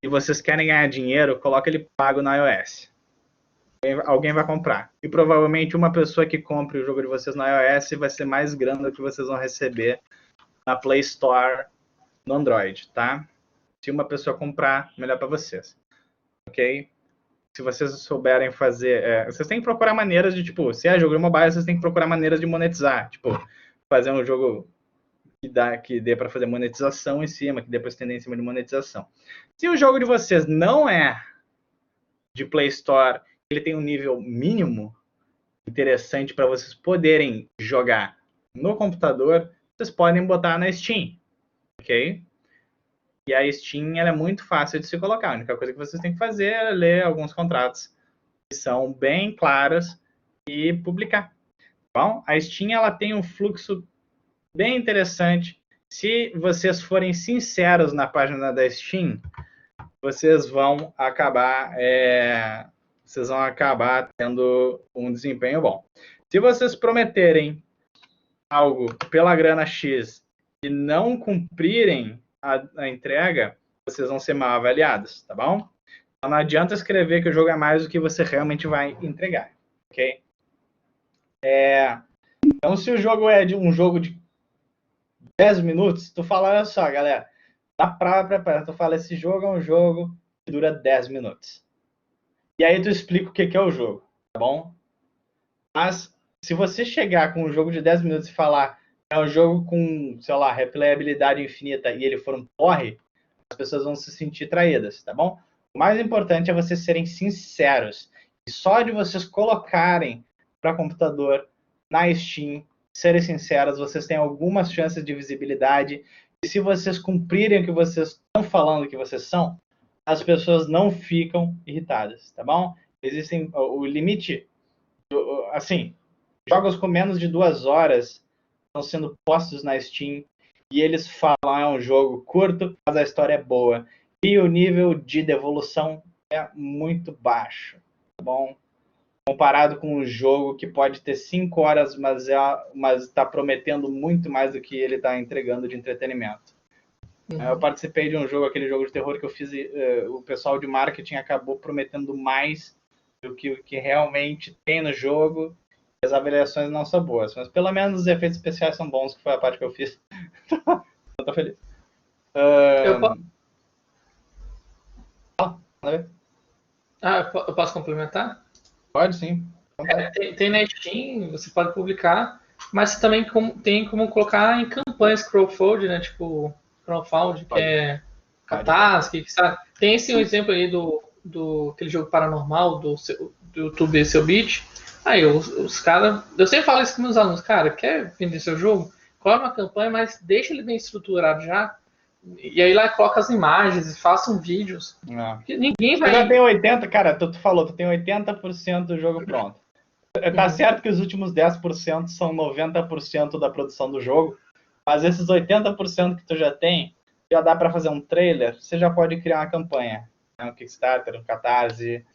B: e vocês querem ganhar dinheiro, coloca ele pago no iOS. Alguém vai comprar. E provavelmente uma pessoa que compre o jogo de vocês no iOS vai ser mais grana do que vocês vão receber na Play Store no Android, tá? Se uma pessoa comprar, melhor para vocês. Ok? Se vocês souberem fazer... vocês têm que procurar maneiras de, tipo, se é jogo de mobile, vocês têm que procurar maneiras de monetizar. Tipo, fazer um jogo que dê para fazer monetização em cima, que dê para estender em cima de monetização. Se o jogo de vocês não é de Play Store, ele tem um nível mínimo interessante para vocês poderem jogar no computador, vocês podem botar na Steam, ok? E a Steam ela é muito fácil de se colocar. A única coisa que vocês têm que fazer é ler alguns contratos que são bem claros e publicar. Bom, a Steam ela tem um fluxo bem interessante. Se vocês forem sinceros na página da Steam, vocês vão acabar tendo um desempenho bom. Se vocês prometerem algo pela grana X e não cumprirem a entrega, vocês vão ser mal avaliados, tá bom? Então não adianta escrever que o jogo é mais do que você realmente vai entregar, ok? Então se o jogo é um jogo de 10 minutos, tu fala, olha só, galera, dá pra preparar, tu fala, esse jogo é um jogo que dura 10 minutos. E aí tu explica o que é o jogo, tá bom? Mas se você chegar com um jogo de 10 minutos e falar é um jogo com, sei lá, replayabilidade infinita e ele for um porre, as pessoas vão se sentir traídas, tá bom? O mais importante é vocês serem sinceros. E só de vocês colocarem para computador na Steam, serem sinceros, vocês têm algumas chances de visibilidade. E se vocês cumprirem o que vocês estão falando que vocês são, as pessoas não ficam irritadas, tá bom? Existem o limite, assim, jogos com menos de 2 horas estão sendo postos na Steam e eles falam é um jogo curto, mas a história é boa. E o nível de devolução é muito baixo, tá bom? Comparado com um jogo que pode ter 5 horas, mas está prometendo muito mais do que ele está entregando de entretenimento. Eu participei de um jogo, aquele jogo de terror que eu fiz, o pessoal de marketing acabou prometendo mais do que o que realmente tem no jogo. As avaliações não são boas, mas pelo menos os efeitos especiais são bons, que foi a parte que eu fiz. Eu tô feliz.
A: Eu posso complementar?
B: Pode sim.
A: Tem na Steam, você pode publicar, mas você também tem como colocar em campanhas crowdfunding, né? Tipo, crowdfunding, que é Catarse, sabe? Tem esse um exemplo aí do aquele jogo paranormal do YouTube Seu Beat. Aí os caras, eu sempre falo isso com meus alunos, cara, quer vender seu jogo? Coloca uma campanha, mas deixa ele bem estruturado já. E aí lá coloca as imagens e façam vídeos. Ninguém vai.
B: Tu já tem 80%, cara, tu falou, tu tem 80% do jogo pronto. Tá certo que os últimos 10% são 90% da produção do jogo, mas esses 80% que tu já tem, já dá para fazer um trailer, você já pode criar uma campanha. Um Kickstarter, um Catarse.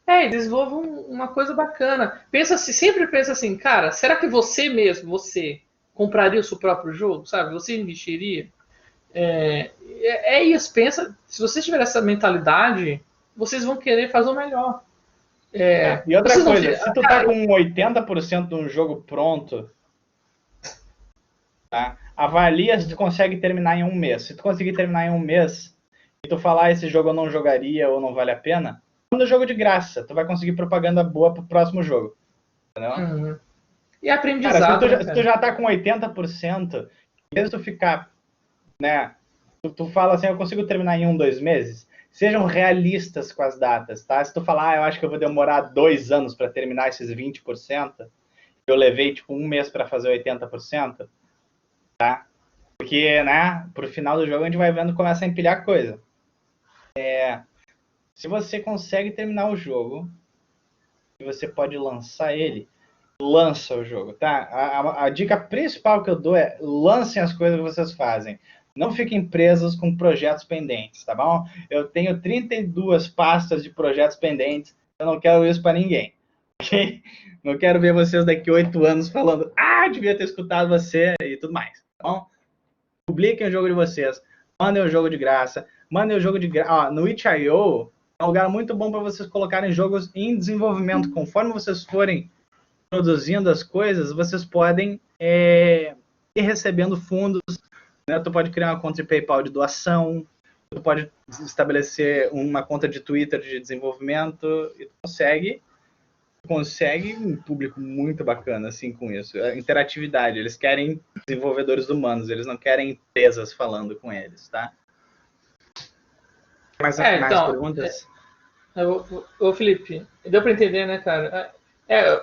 A: E desenvolvam uma coisa bacana. Sempre pensa assim, cara, será que você compraria o seu próprio jogo, sabe? Você investiria? É isso, pensa, se vocês tiverem essa mentalidade, vocês vão querer fazer o melhor.
B: E outra coisa, se tu tá com 80% de um jogo pronto, tá? Avalia se tu consegue terminar em um mês. Se tu conseguir terminar em um mês, e tu falar esse jogo eu não jogaria ou não vale a pena, manda o jogo de graça, tu vai conseguir propaganda boa pro próximo jogo. Entendeu?
A: E aprendizado.
B: Cara, se tu já tá com 80%, mesmo tu ficar, né? Tu fala assim, eu consigo terminar em 2 meses. Sejam realistas com as datas, tá? Se tu falar, eu acho que eu vou demorar 2 anos para terminar esses 20%, eu levei tipo 1 mês para fazer 80%, tá? Porque, né? Pro final do jogo a gente vai vendo começa a empilhar coisa. Se você consegue terminar o jogo e você pode lançar ele, lança o jogo, tá? A dica principal que eu dou é lancem as coisas que vocês fazem. Não fiquem presos com projetos pendentes, tá bom? Eu tenho 32 pastas de projetos pendentes, eu não quero isso para ninguém, ok? Não quero ver vocês daqui 8 anos falando, devia ter escutado você e tudo mais, tá bom? Publiquem o jogo de vocês, mandem o jogo de graça, mandem o jogo de graça. No itch.io é um lugar muito bom para vocês colocarem jogos em desenvolvimento. Conforme vocês forem produzindo as coisas, vocês podem ir recebendo fundos, né? Tu pode criar uma conta de PayPal de doação, tu pode estabelecer uma conta de Twitter de desenvolvimento e tu consegue um público muito bacana assim com isso. A interatividade, eles querem desenvolvedores humanos, eles não querem empresas falando com eles, tá? Mais perguntas?
A: Ô Felipe, deu para entender, né, cara?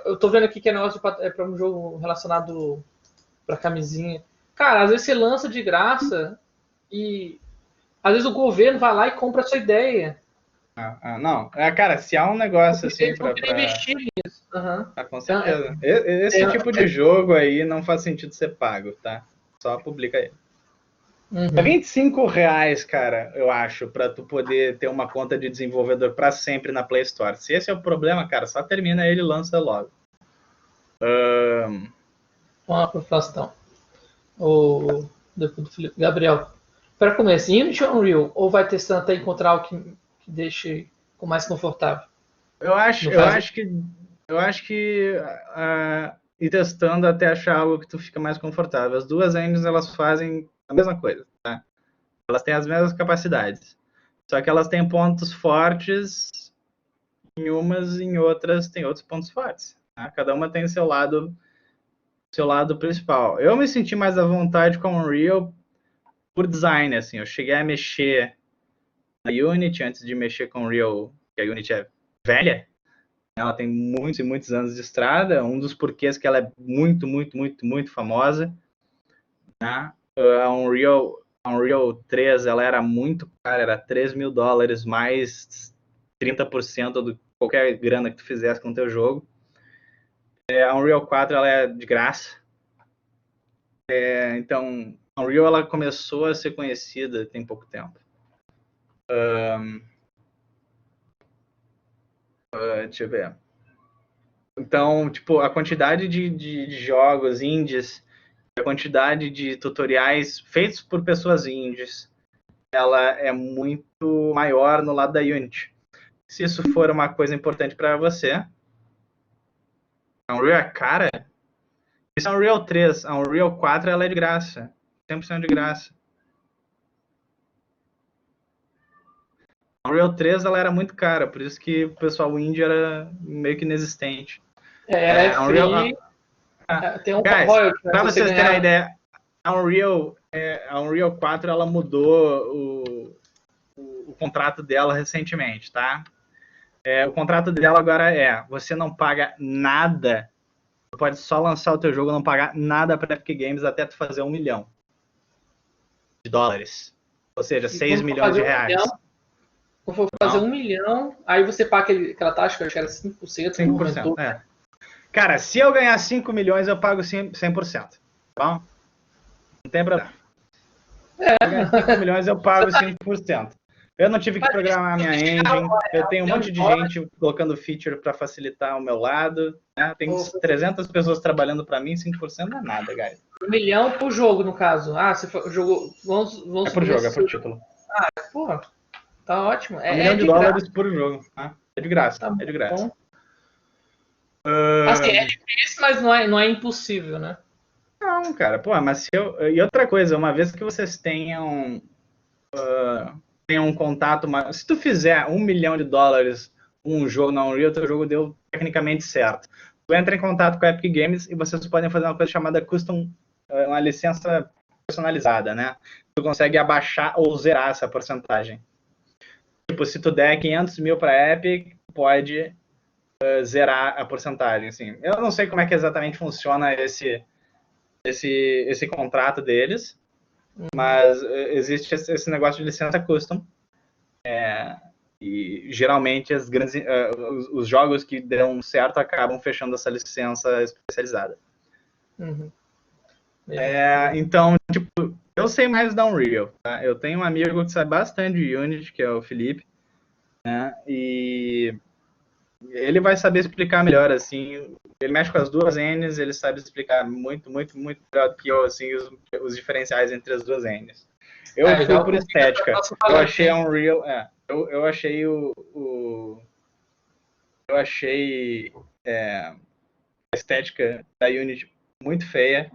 A: Eu tô vendo aqui que é negócio para um jogo relacionado para camisinha. Cara, às vezes você lança de graça e às vezes o governo vai lá e compra a sua ideia.
B: Não, cara, se há um negócio assim
A: Eles não querem investir nisso. Uhum.
B: Com
A: Então,
B: certeza. Esse tipo de jogo aí não faz sentido ser pago, tá? Só publica aí. É R$25, cara, eu acho, pra tu poder ter uma conta de desenvolvedor pra sempre na Play Store. Se esse é o problema, cara, só termina ele e lança logo.
A: Vamos lá para a próxima. O Felipe. Gabriel, para começar, Unity ou Unreal? Ou vai testando até encontrar algo que deixe mais confortável?
B: Eu acho que ir testando até achar algo que tu fica mais confortável. As duas engines, elas fazem a mesma coisa, tá? Elas têm as mesmas capacidades. Só que elas têm pontos fortes em umas e em outras tem outros pontos fortes. Tá? Cada uma tem seu lado principal. Eu me senti mais à vontade com o Unreal por design, assim. Eu cheguei a mexer na Unity antes de mexer com o Unreal, que a Unity é velha. Ela tem muitos e muitos anos de estrada. Um dos porquês que ela é muito, muito, muito, muito famosa. Né? A Unreal 3, ela era muito cara, era $3.000 mais 30% do qualquer grana que tu fizesse com o teu jogo. A Unreal 4, ela é de graça. Então, a Unreal, ela começou a ser conhecida tem pouco tempo. Deixa eu ver. Então, tipo, a quantidade de jogos indies, a quantidade de tutoriais feitos por pessoas indies, ela é muito maior no lado da Unity. Se isso for uma coisa importante para você, a Unreal é cara. Isso é a Unreal 3. A Unreal 4 ela é de graça. 100% de graça. A Unreal 3 ela era muito cara, por isso que o pessoal indie era meio que inexistente.
A: Ela é free. Tem um royalty.
B: Para vocês terem a ideia, a Unreal 4 ela mudou o contrato dela recentemente, tá? O contrato dela agora você não paga nada, tu pode só lançar o teu jogo, não pagar nada para Epic Games até tu fazer $1 milhão. Ou seja, 6 milhões de reais.
A: Quando for fazer 1 milhão, aí você paga aquela taxa que eu acho que era 5%.
B: 5%, Cara, se eu ganhar 5 milhões, eu pago 100%. Tá bom? Não tem problema. Se eu ganhar 5 milhões, eu pago 5%. Eu não tive que programar a minha engine. Eu tenho um monte de gente colocando feature para facilitar o meu lado. Né? Tem 300 pessoas trabalhando para mim, 5% não é nada, guys.
A: 1 milhão por jogo, no caso. Você jogou. Vamos
B: por jogo, é por título.
A: Porra. Tá ótimo.
B: $1 milhão por jogo. Tá? É de graça.
A: Tá
B: é de graça.
A: Assim, é difícil, mas não é impossível, né?
B: Não, cara. Pô, mas e outra coisa, uma vez que vocês tenham um contato, se tu fizer $1 milhão um jogo na Unreal, teu jogo deu tecnicamente certo. Tu entra em contato com a Epic Games e vocês podem fazer uma coisa chamada custom, uma licença personalizada, né? Tu consegue abaixar ou zerar essa porcentagem. Tipo, se tu der 500 mil para Epic, pode zerar a porcentagem, assim. Eu não sei como é que exatamente funciona esse contrato deles, mas existe esse negócio de licença custom. E geralmente os jogos que dão certo acabam fechando essa licença especializada. Então, tipo, eu sei mais da Unreal, tá? Eu tenho um amigo que sabe bastante de Unity, que é o Felipe, né? E ele vai saber explicar melhor, assim. Ele mexe com as duas engines, ele sabe explicar muito, muito, muito melhor do que eu, assim, os diferenciais entre as duas engines. Eu fui por estética. Eu achei a Unreal... Eu achei Eu achei a estética da Unity muito feia.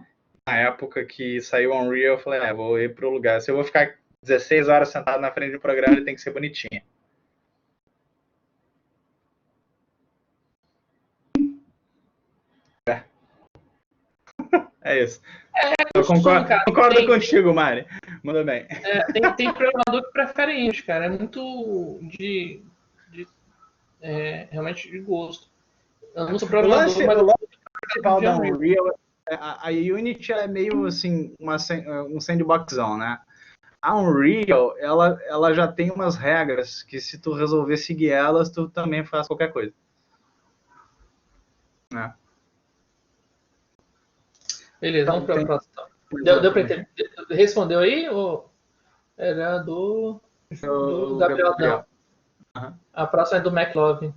B: Na época que saiu a Unreal, eu falei, vou ir pro lugar. Se eu vou ficar 16 horas sentado na frente do programa, ele tem que ser bonitinho. É isso. Eu concordo contigo, Mari. Manda bem.
A: Tem programador que prefere Unity, cara. É muito realmente de gosto. Eu não sou programador, mas
B: o principal da Unreal, a Unity é meio assim um sandboxão, né? A Unreal, ela já tem umas regras que se tu resolver seguir elas, tu também faz qualquer coisa. Né?
A: Beleza,
B: Então,
A: vamos para a
B: tem-
A: próxima. Deu para entender? Respondeu aí? Ou era do Gabriel? Não.
B: Aham.
A: A próxima é do McLovin.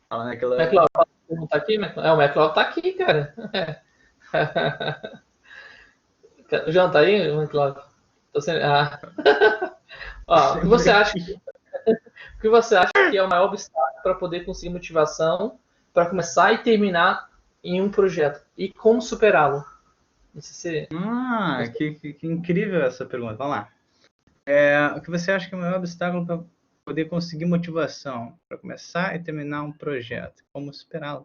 B: Fala naquela...
A: McLovin, não tá aqui? O McLovin tá aqui, cara. O João tá aí, McLovin? Tô sendo... Ó, o que você acha que é o maior obstáculo para poder conseguir motivação para começar e terminar em um projeto? E como superá-lo? Não sei se...
B: que incrível essa pergunta. Vamos lá. O que você acha que é o maior obstáculo para poder conseguir motivação para começar e terminar um projeto? Como superá-lo?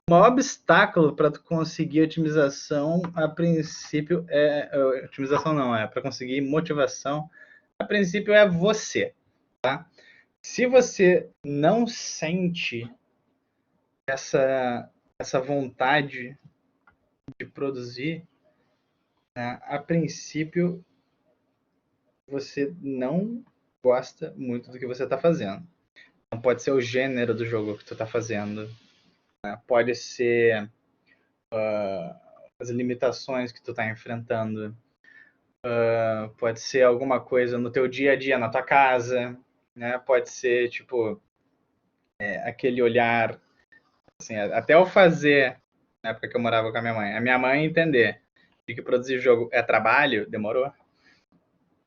B: O maior obstáculo para tu conseguir otimização, a princípio, otimização não, para conseguir motivação, a princípio é você, tá? Se você não sente essa vontade de produzir, né, a princípio você não gosta muito do que você está fazendo. Não pode ser o gênero do jogo que tu está fazendo, né? Pode ser as limitações que tu está enfrentando, pode ser alguma coisa no teu dia a dia, na tua casa, né? Pode ser tipo aquele olhar, assim, até eu fazer, na época que eu morava com a minha mãe entender de que produzir jogo é trabalho, demorou.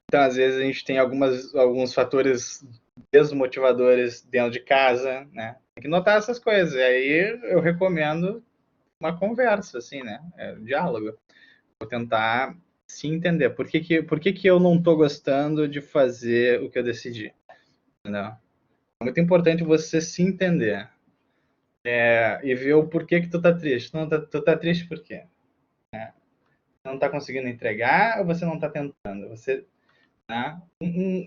B: Então, às vezes, a gente tem alguns fatores desmotivadores dentro de casa, né? Tem que notar essas coisas. E aí eu recomendo uma conversa, assim, né? Um diálogo. Vou tentar se entender. Por que eu não tô gostando de fazer o que eu decidi? Entendeu? É muito importante você se entender. E ver o porquê que tu tá triste. Tu tá triste por quê? Não tá conseguindo entregar ou você não tá tentando? Você... Né?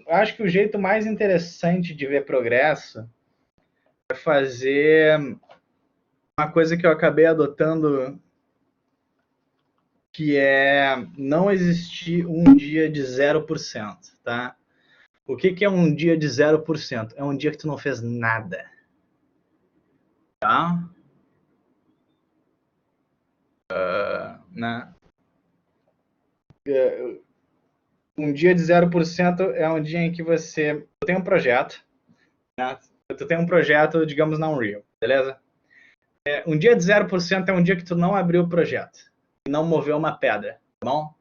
B: Acho que o jeito mais interessante de ver progresso é fazer uma coisa que eu acabei adotando, que é não existir um dia de 0%, tá? O que é um dia de 0%? É um dia que tu não fez nada. Tá? Né? Um dia de 0% é um dia em que você tem um projeto, né? Tu tem um projeto, digamos, na Unreal, beleza? Um dia de 0% é um dia que tu não abriu o projeto e não moveu uma pedra, tá bom?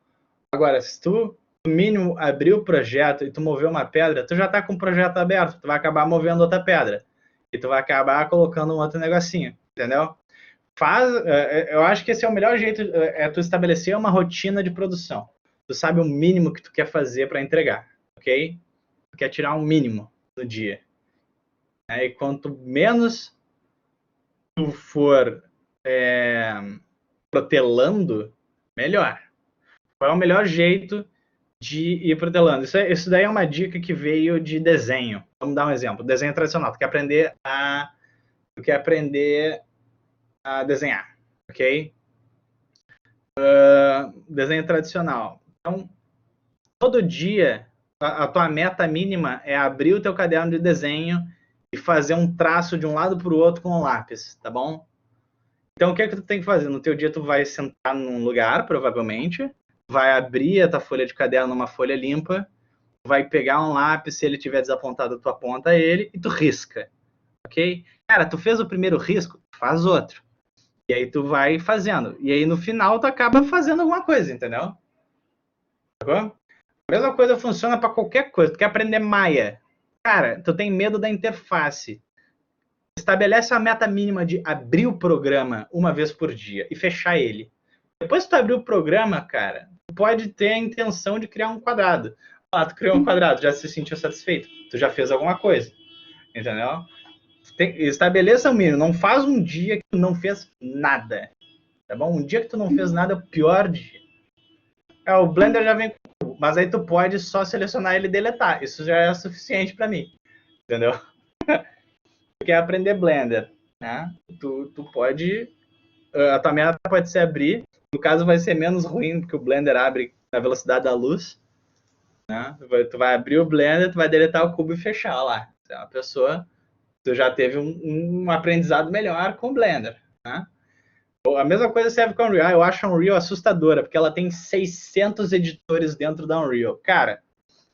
B: Agora, se tu, no mínimo, abriu o projeto e tu moveu uma pedra, tu já tá com o projeto aberto, tu vai acabar movendo outra pedra e tu vai acabar colocando um outro negocinho, entendeu? Eu acho que esse é o melhor jeito, é tu estabelecer uma rotina de produção. Tu sabe o mínimo que tu quer fazer para entregar, ok? Tu quer tirar um mínimo no dia. E quanto menos tu for protelando, melhor. Qual é o melhor jeito de ir protelando? Isso daí é uma dica que veio de desenho. Vamos dar um exemplo. Desenho tradicional. Tu quer aprender a desenhar, ok? Desenho tradicional. Então, todo dia, a tua meta mínima é abrir o teu caderno de desenho e fazer um traço de um lado para o outro com um lápis, tá bom? Então, o que é que tu tem que fazer? No teu dia, tu vai sentar num lugar, provavelmente, vai abrir a tua folha de caderno numa folha limpa, vai pegar um lápis, se ele tiver desapontado, tu aponta ele e tu risca, ok? Cara, tu fez o primeiro risco, faz outro. E aí tu vai fazendo. E aí no final tu acaba fazendo alguma coisa, entendeu? A mesma coisa funciona para qualquer coisa. Tu quer aprender Maya. Cara, tu tem medo da interface. Estabelece uma meta mínima de abrir o programa uma vez por dia e fechar ele. Depois que tu abrir o programa, cara, tu pode ter a intenção de criar um quadrado. Tu criou um quadrado, já se sentiu satisfeito. Tu já fez alguma coisa. Entendeu? Estabeleça o mínimo. Não faz um dia que tu não fez nada. Tá bom? Um dia que tu não fez nada é o pior dia. O Blender já vem com... Mas aí tu pode só selecionar ele e deletar. Isso já é suficiente para mim. Entendeu? Tu quer aprender Blender, né? Tu pode... A tua meta pode ser abrir. No caso vai ser menos ruim, porque o Blender abre na velocidade da luz. né? Tu vai abrir o Blender, tu vai deletar o cubo e fechar lá. Você é uma pessoa, tu já teve um aprendizado melhor com o Blender, né? A mesma coisa serve com a Unreal. Eu acho a Unreal assustadora, porque ela tem 600 editores dentro da Unreal. Cara,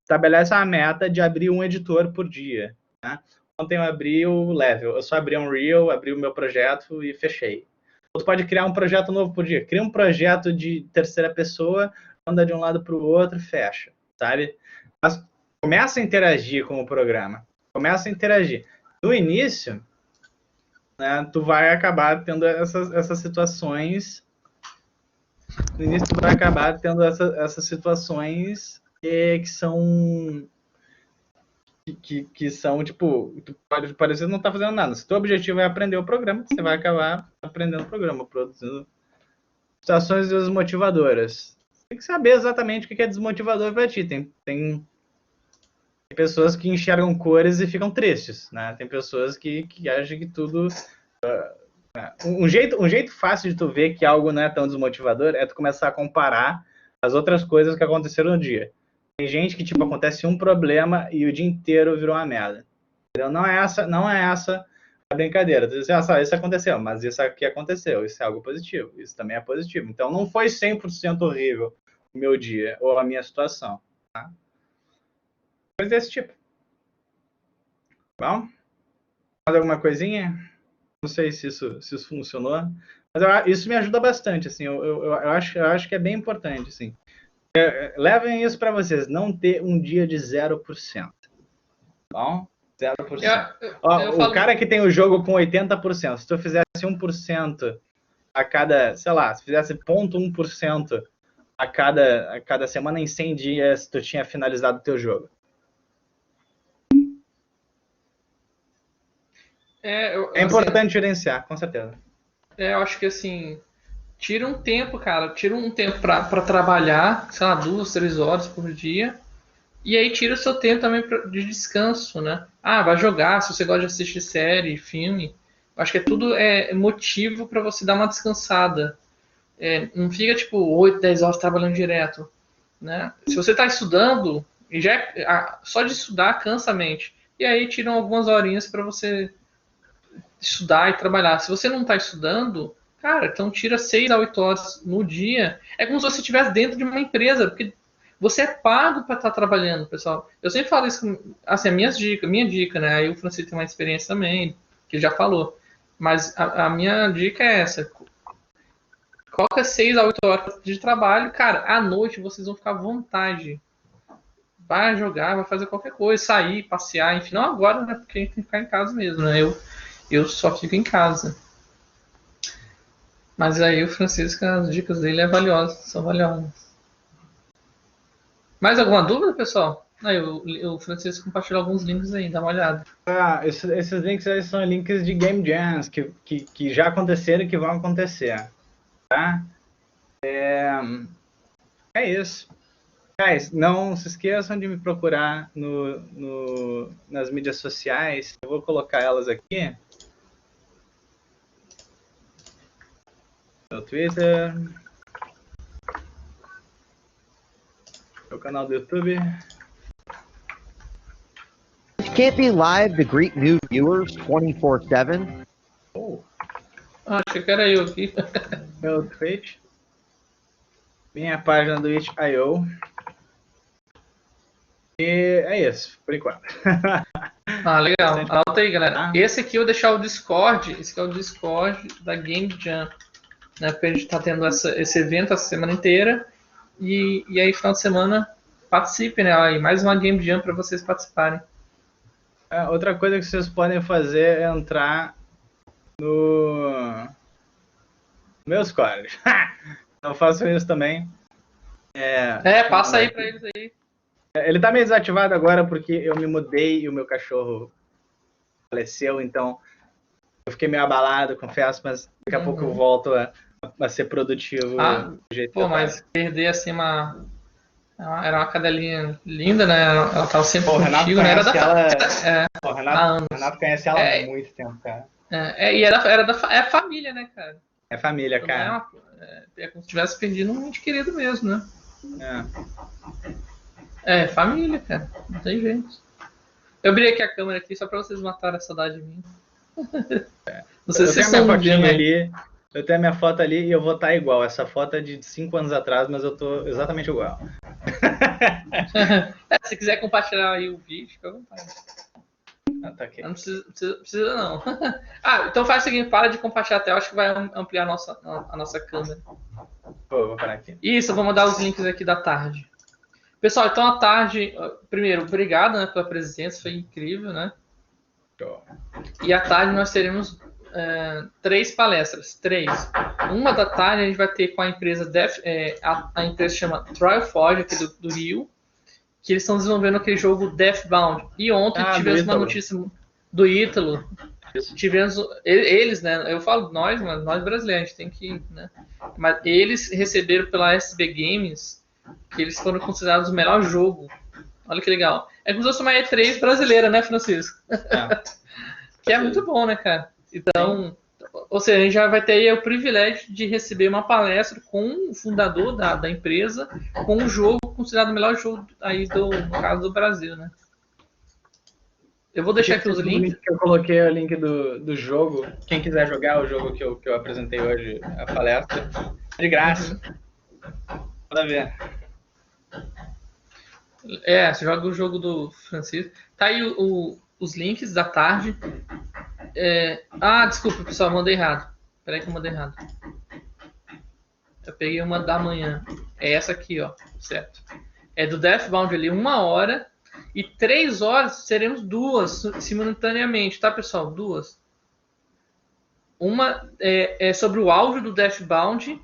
B: estabelece uma meta de abrir um editor por dia, né? Ontem eu abri o Level, eu só abri a Unreal, abri o meu projeto e fechei. Ou tu pode criar um projeto novo por dia. Cria um projeto de terceira pessoa, anda de um lado para o outro e fecha, sabe? Mas começa a interagir com o programa. Começa a interagir. No início, né, tu vai acabar tendo essas situações. No início, tu vai acabar tendo essas situações que são. Que são, tipo, tu pode parecer não estar fazendo nada. Se teu objetivo é aprender o programa, você vai acabar aprendendo o programa, produzindo situações desmotivadoras. Tem que saber exatamente o que é desmotivador para ti. Tem pessoas que enxergam cores e ficam tristes, né? Tem pessoas que acham que tudo... Um jeito fácil de tu ver que algo não é tão desmotivador é tu começar a comparar as outras coisas que aconteceram no dia. Tem gente que, tipo, acontece um problema e o dia inteiro virou uma merda. Entendeu? Não é essa a brincadeira. Tu diz assim, isso aconteceu, mas isso aqui aconteceu. Isso é algo positivo. Isso também é positivo. Então, não foi 100% horrível o meu dia ou a minha situação. Tá? Coisa desse tipo. Bom? Mais alguma coisinha? Não sei se isso funcionou. Mas isso me ajuda bastante. Assim, eu acho que é bem importante. Assim. Levem isso para vocês, não ter um dia de 0%. Bom? 0%. O cara que tem o jogo com 80%, se tu fizesse 1% a cada, sei lá, se fizesse 0,1% a cada semana, em 100 dias tu tinha finalizado o teu jogo. É importante gerenciar, com certeza.
A: Eu acho que assim, tira um tempo, cara, tira um tempo pra trabalhar, sei lá, 2, 3 horas por dia. E aí tira o seu tempo também de descanso, né? Ah, vai jogar, se você gosta de assistir série, filme. Acho que tudo é motivo para você dar uma descansada. Não fica tipo 8, 10 horas trabalhando direto, né? Se você está estudando, e só de estudar cansa a mente. E aí tiram algumas horinhas para você estudar e trabalhar. Se você não está estudando, cara, então tira 6 a 8 horas no dia. É como se você estivesse dentro de uma empresa, porque você é pago para estar trabalhando, pessoal. Eu sempre falo isso, assim, minha dica, né? Aí o Francisco tem uma experiência também, que ele já falou. Mas a minha dica é essa. Coloca 6 a 8 horas de trabalho, cara, à noite vocês vão ficar à vontade. Vai jogar, vai fazer qualquer coisa, sair, passear, enfim. Não agora, né? Porque a gente tem que ficar em casa mesmo, né? Eu só fico em casa. Mas aí o Francisco, as dicas dele são valiosas. Mais alguma dúvida, pessoal? Aí, o Francisco compartilhou alguns links aí, dá uma olhada.
B: Esses links aí são links de Game Jams que já aconteceram e que vão acontecer. Tá? É isso. Guys, não se esqueçam de me procurar nas mídias sociais. Eu vou colocar elas aqui. No Twitter. Meu canal do YouTube.
F: Can't be live to greet new viewers 24/7.
A: Achei que era eu aqui.
B: Meu Twitch. Minha página do itch.io. E é isso, por enquanto.
A: Legal. Anota aí, galera. Esse aqui eu vou deixar o Discord. Esse aqui é o Discord da Game Jam. Né, porque a gente tá tendo esse evento essa semana inteira. E aí, final de semana, participe, né? Aí, mais uma Game Jam para vocês participarem.
B: Outra coisa que vocês podem fazer é entrar no meu Discord. Eu faço isso também.
A: Passa aí para eles aí.
B: Ele tá meio desativado agora porque eu me mudei e o meu cachorro faleceu, então eu fiquei meio abalado, confesso, mas daqui a pouco eu volto a ser produtivo do jeito que eu
A: mas perder assim era uma cadelinha linda, né? Ela tava sempre contigo, né?
B: Renato conhece ela há muito tempo, cara.
A: E é família, né, cara?
B: É família, cara.
A: É como se tivesse perdido um ente querido mesmo, né? É, família, cara. Não tem jeito. Eu abri aqui a câmera aqui só pra vocês matarem a saudade de mim. Não sei
B: Eu
A: se vocês
B: tenho a minha
A: estão vendo
B: fotinha
A: aí.
B: ali, eu tenho a minha foto ali e eu vou estar igual. Essa foto é de 5 anos atrás, mas eu tô exatamente igual.
A: Se quiser compartilhar aí o vídeo, fica à vontade.
B: Ah, tá aqui.
A: Não precisa não. Então faz o seguinte, para de compartilhar a tela, acho que vai ampliar a nossa câmera.
B: Vou parar aqui.
A: Isso, eu vou mandar os links aqui da tarde. Pessoal, então à tarde, primeiro, obrigado, né, pela presença, foi incrível, né?
B: Show.
A: E à tarde nós teremos 3 palestras. 3. Uma da tarde a gente vai ter com a empresa a empresa chama Trialforge, aqui do Rio, que eles estão desenvolvendo aquele jogo Deathbound. E ontem tivemos uma notícia do Ítalo. Tivemos eles, né? Eu falo nós, mas nós brasileiros, a gente tem que, né? Mas eles receberam pela SB Games que eles foram considerados o melhor jogo. Olha que legal. É como se fosse uma E3 brasileira, né, Francisco? Que é muito bom, né, cara? Então, ou seja, a gente já vai ter aí o privilégio de receber uma palestra com o fundador da empresa, com um jogo considerado o melhor jogo aí no caso do Brasil, né? Eu vou deixar aqui os links.
B: Eu coloquei o link do jogo. Quem quiser jogar o jogo que eu apresentei hoje, a palestra, de graça. Pode ver.
A: Você joga o jogo do Francisco. Tá aí os links da tarde. Desculpa, pessoal, mandei errado. Peraí que eu mandei errado. Eu peguei uma da manhã. É essa aqui, ó. Certo. É do Deathbound ali, 1 hora. E 3 horas seremos 2 simultaneamente, tá, pessoal? 2. Uma é sobre o áudio do Deathbound,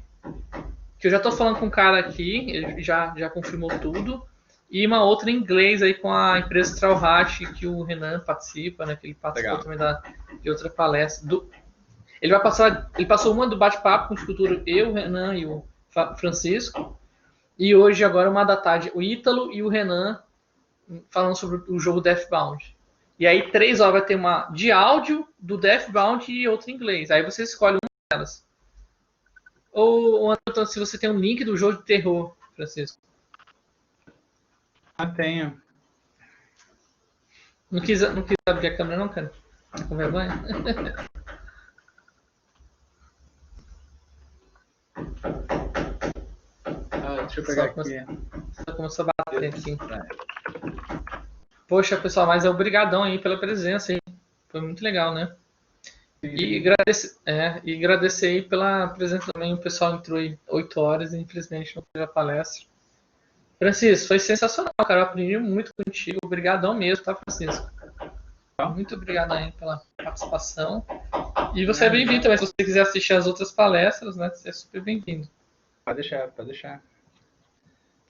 A: que eu já tô falando com um cara aqui, ele já confirmou tudo. E uma outra em inglês aí com a empresa Trauhat, que o Renan participa, né? Que ele participou também de outra palestra. Ele passou uma do bate-papo com o escultor, eu, o Renan e o Francisco. E hoje, agora, uma da tarde, o Ítalo e o Renan falando sobre o jogo Deathbound. E aí, 3 horas vai ter uma de áudio do Deathbound e outra em inglês. Aí você escolhe uma delas. Ou Antônio, se você tem um link do jogo de terror, Francisco.
B: Tenho.
A: Não quis abrir a câmera não, cara? Tá com vergonha?
B: Deixa eu pegar aqui.
A: Começou a bater aqui. Poxa, pessoal, mas obrigadão aí pela presença. Hein? Foi muito legal, né? E agradecer aí pela presença também. O pessoal entrou aí 8 horas e infelizmente não teve a palestra. Francisco, foi sensacional, cara. Eu aprendi muito contigo. Obrigadão mesmo, tá, Francisco? Muito obrigado aí pela participação. E você é bem-vindo também. Se você quiser assistir as outras palestras, né? Você é super bem-vindo.
B: Pode deixar.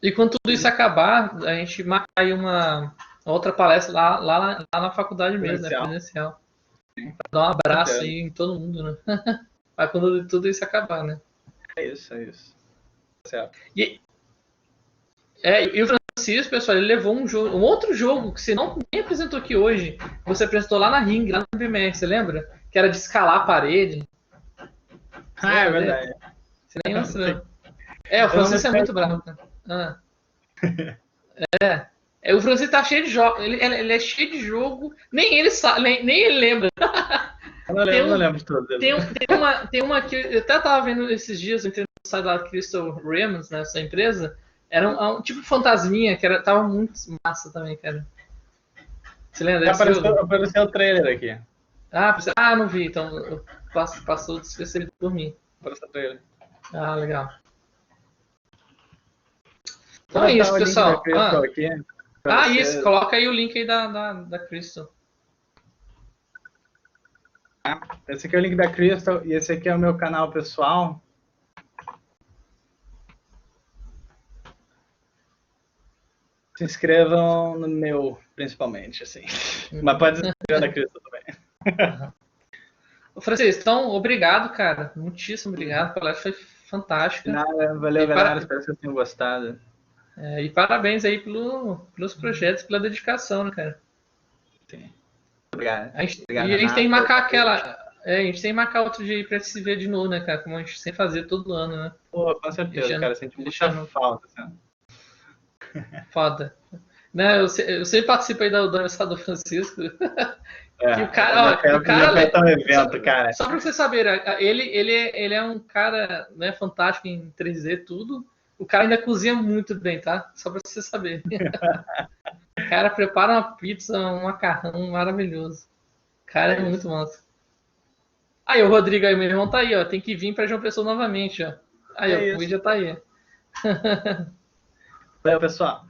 A: E quando tudo isso acabar, a gente marca aí uma outra palestra lá na faculdade mesmo, né? Presencial. Pra dar um abraço aí em todo mundo, né? Mas quando tudo isso acabar, né?
B: É isso. Certo.
A: E o Francisco, pessoal, ele levou um outro jogo que você nem apresentou aqui hoje. Você apresentou lá na Ring, lá no BMR, você lembra? Que era de escalar a parede.
B: É verdade.
A: Você nem mostrou. O Francisco é muito bravo, cara. O Francisco tá cheio de jogos. Ele é cheio de jogo. Nem ele sabe, nem ele lembra.
B: Eu não lembro de tudo.
A: Tem uma que eu até tava vendo esses dias, eu entrei no site da Crystal Realms, né, essa empresa. Era um tipo de fantasminha que tava muito massa também, cara. Você lembra desse jogo?
B: Apareceu o trailer aqui.
A: Não vi, então passou despercebido por mim.
B: Apareceu o trailer.
A: Legal. Então é isso, pessoal. Isso, coloca aí o link aí da Crystal.
B: Esse aqui é o link da Crystal e esse aqui é o meu canal pessoal. Se inscrevam no meu, principalmente, assim. Mas pode se inscrever na Crystal também.
A: Francisco, então, obrigado, cara. Muitíssimo obrigado. A palestra foi fantástica.
B: Valeu, galera. Espero que vocês tenham gostado.
A: E parabéns aí pelos projetos, pela dedicação, né, cara?
B: Sim. Obrigado.
A: A gente tem que marcar a gente tem que marcar outro dia aí pra se ver de novo, né, cara? Como a gente sempre fazia todo ano, né?
B: Pô, com certeza, cara. Senti muita falta, assim.
A: Foda. Né, eu sempre participei do aniversário do Francisco.
B: É,
A: E o cara, ó, o cara,
B: vai ter um evento, cara.
A: só pra vocês saberem, ele é um cara, né, fantástico em 3D, tudo. O cara ainda cozinha muito bem, tá? Só pra vocês saberem. O cara prepara uma pizza, um macarrão maravilhoso. O cara é muito massa. Aí, o Rodrigo aí, meu irmão, tá aí, ó. Tem que vir pra João Pessoa novamente, ó. Aí, ó, o convite já tá aí.
B: Valeu, pessoal.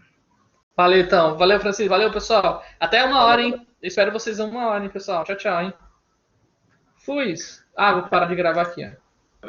A: Valeu, então. Valeu, Francisco. Valeu, pessoal. Até 1 hora, hein? Eu espero vocês 1 hora, hein, pessoal. Tchau, tchau, hein? Fui. Ah, vou parar de gravar aqui, ó.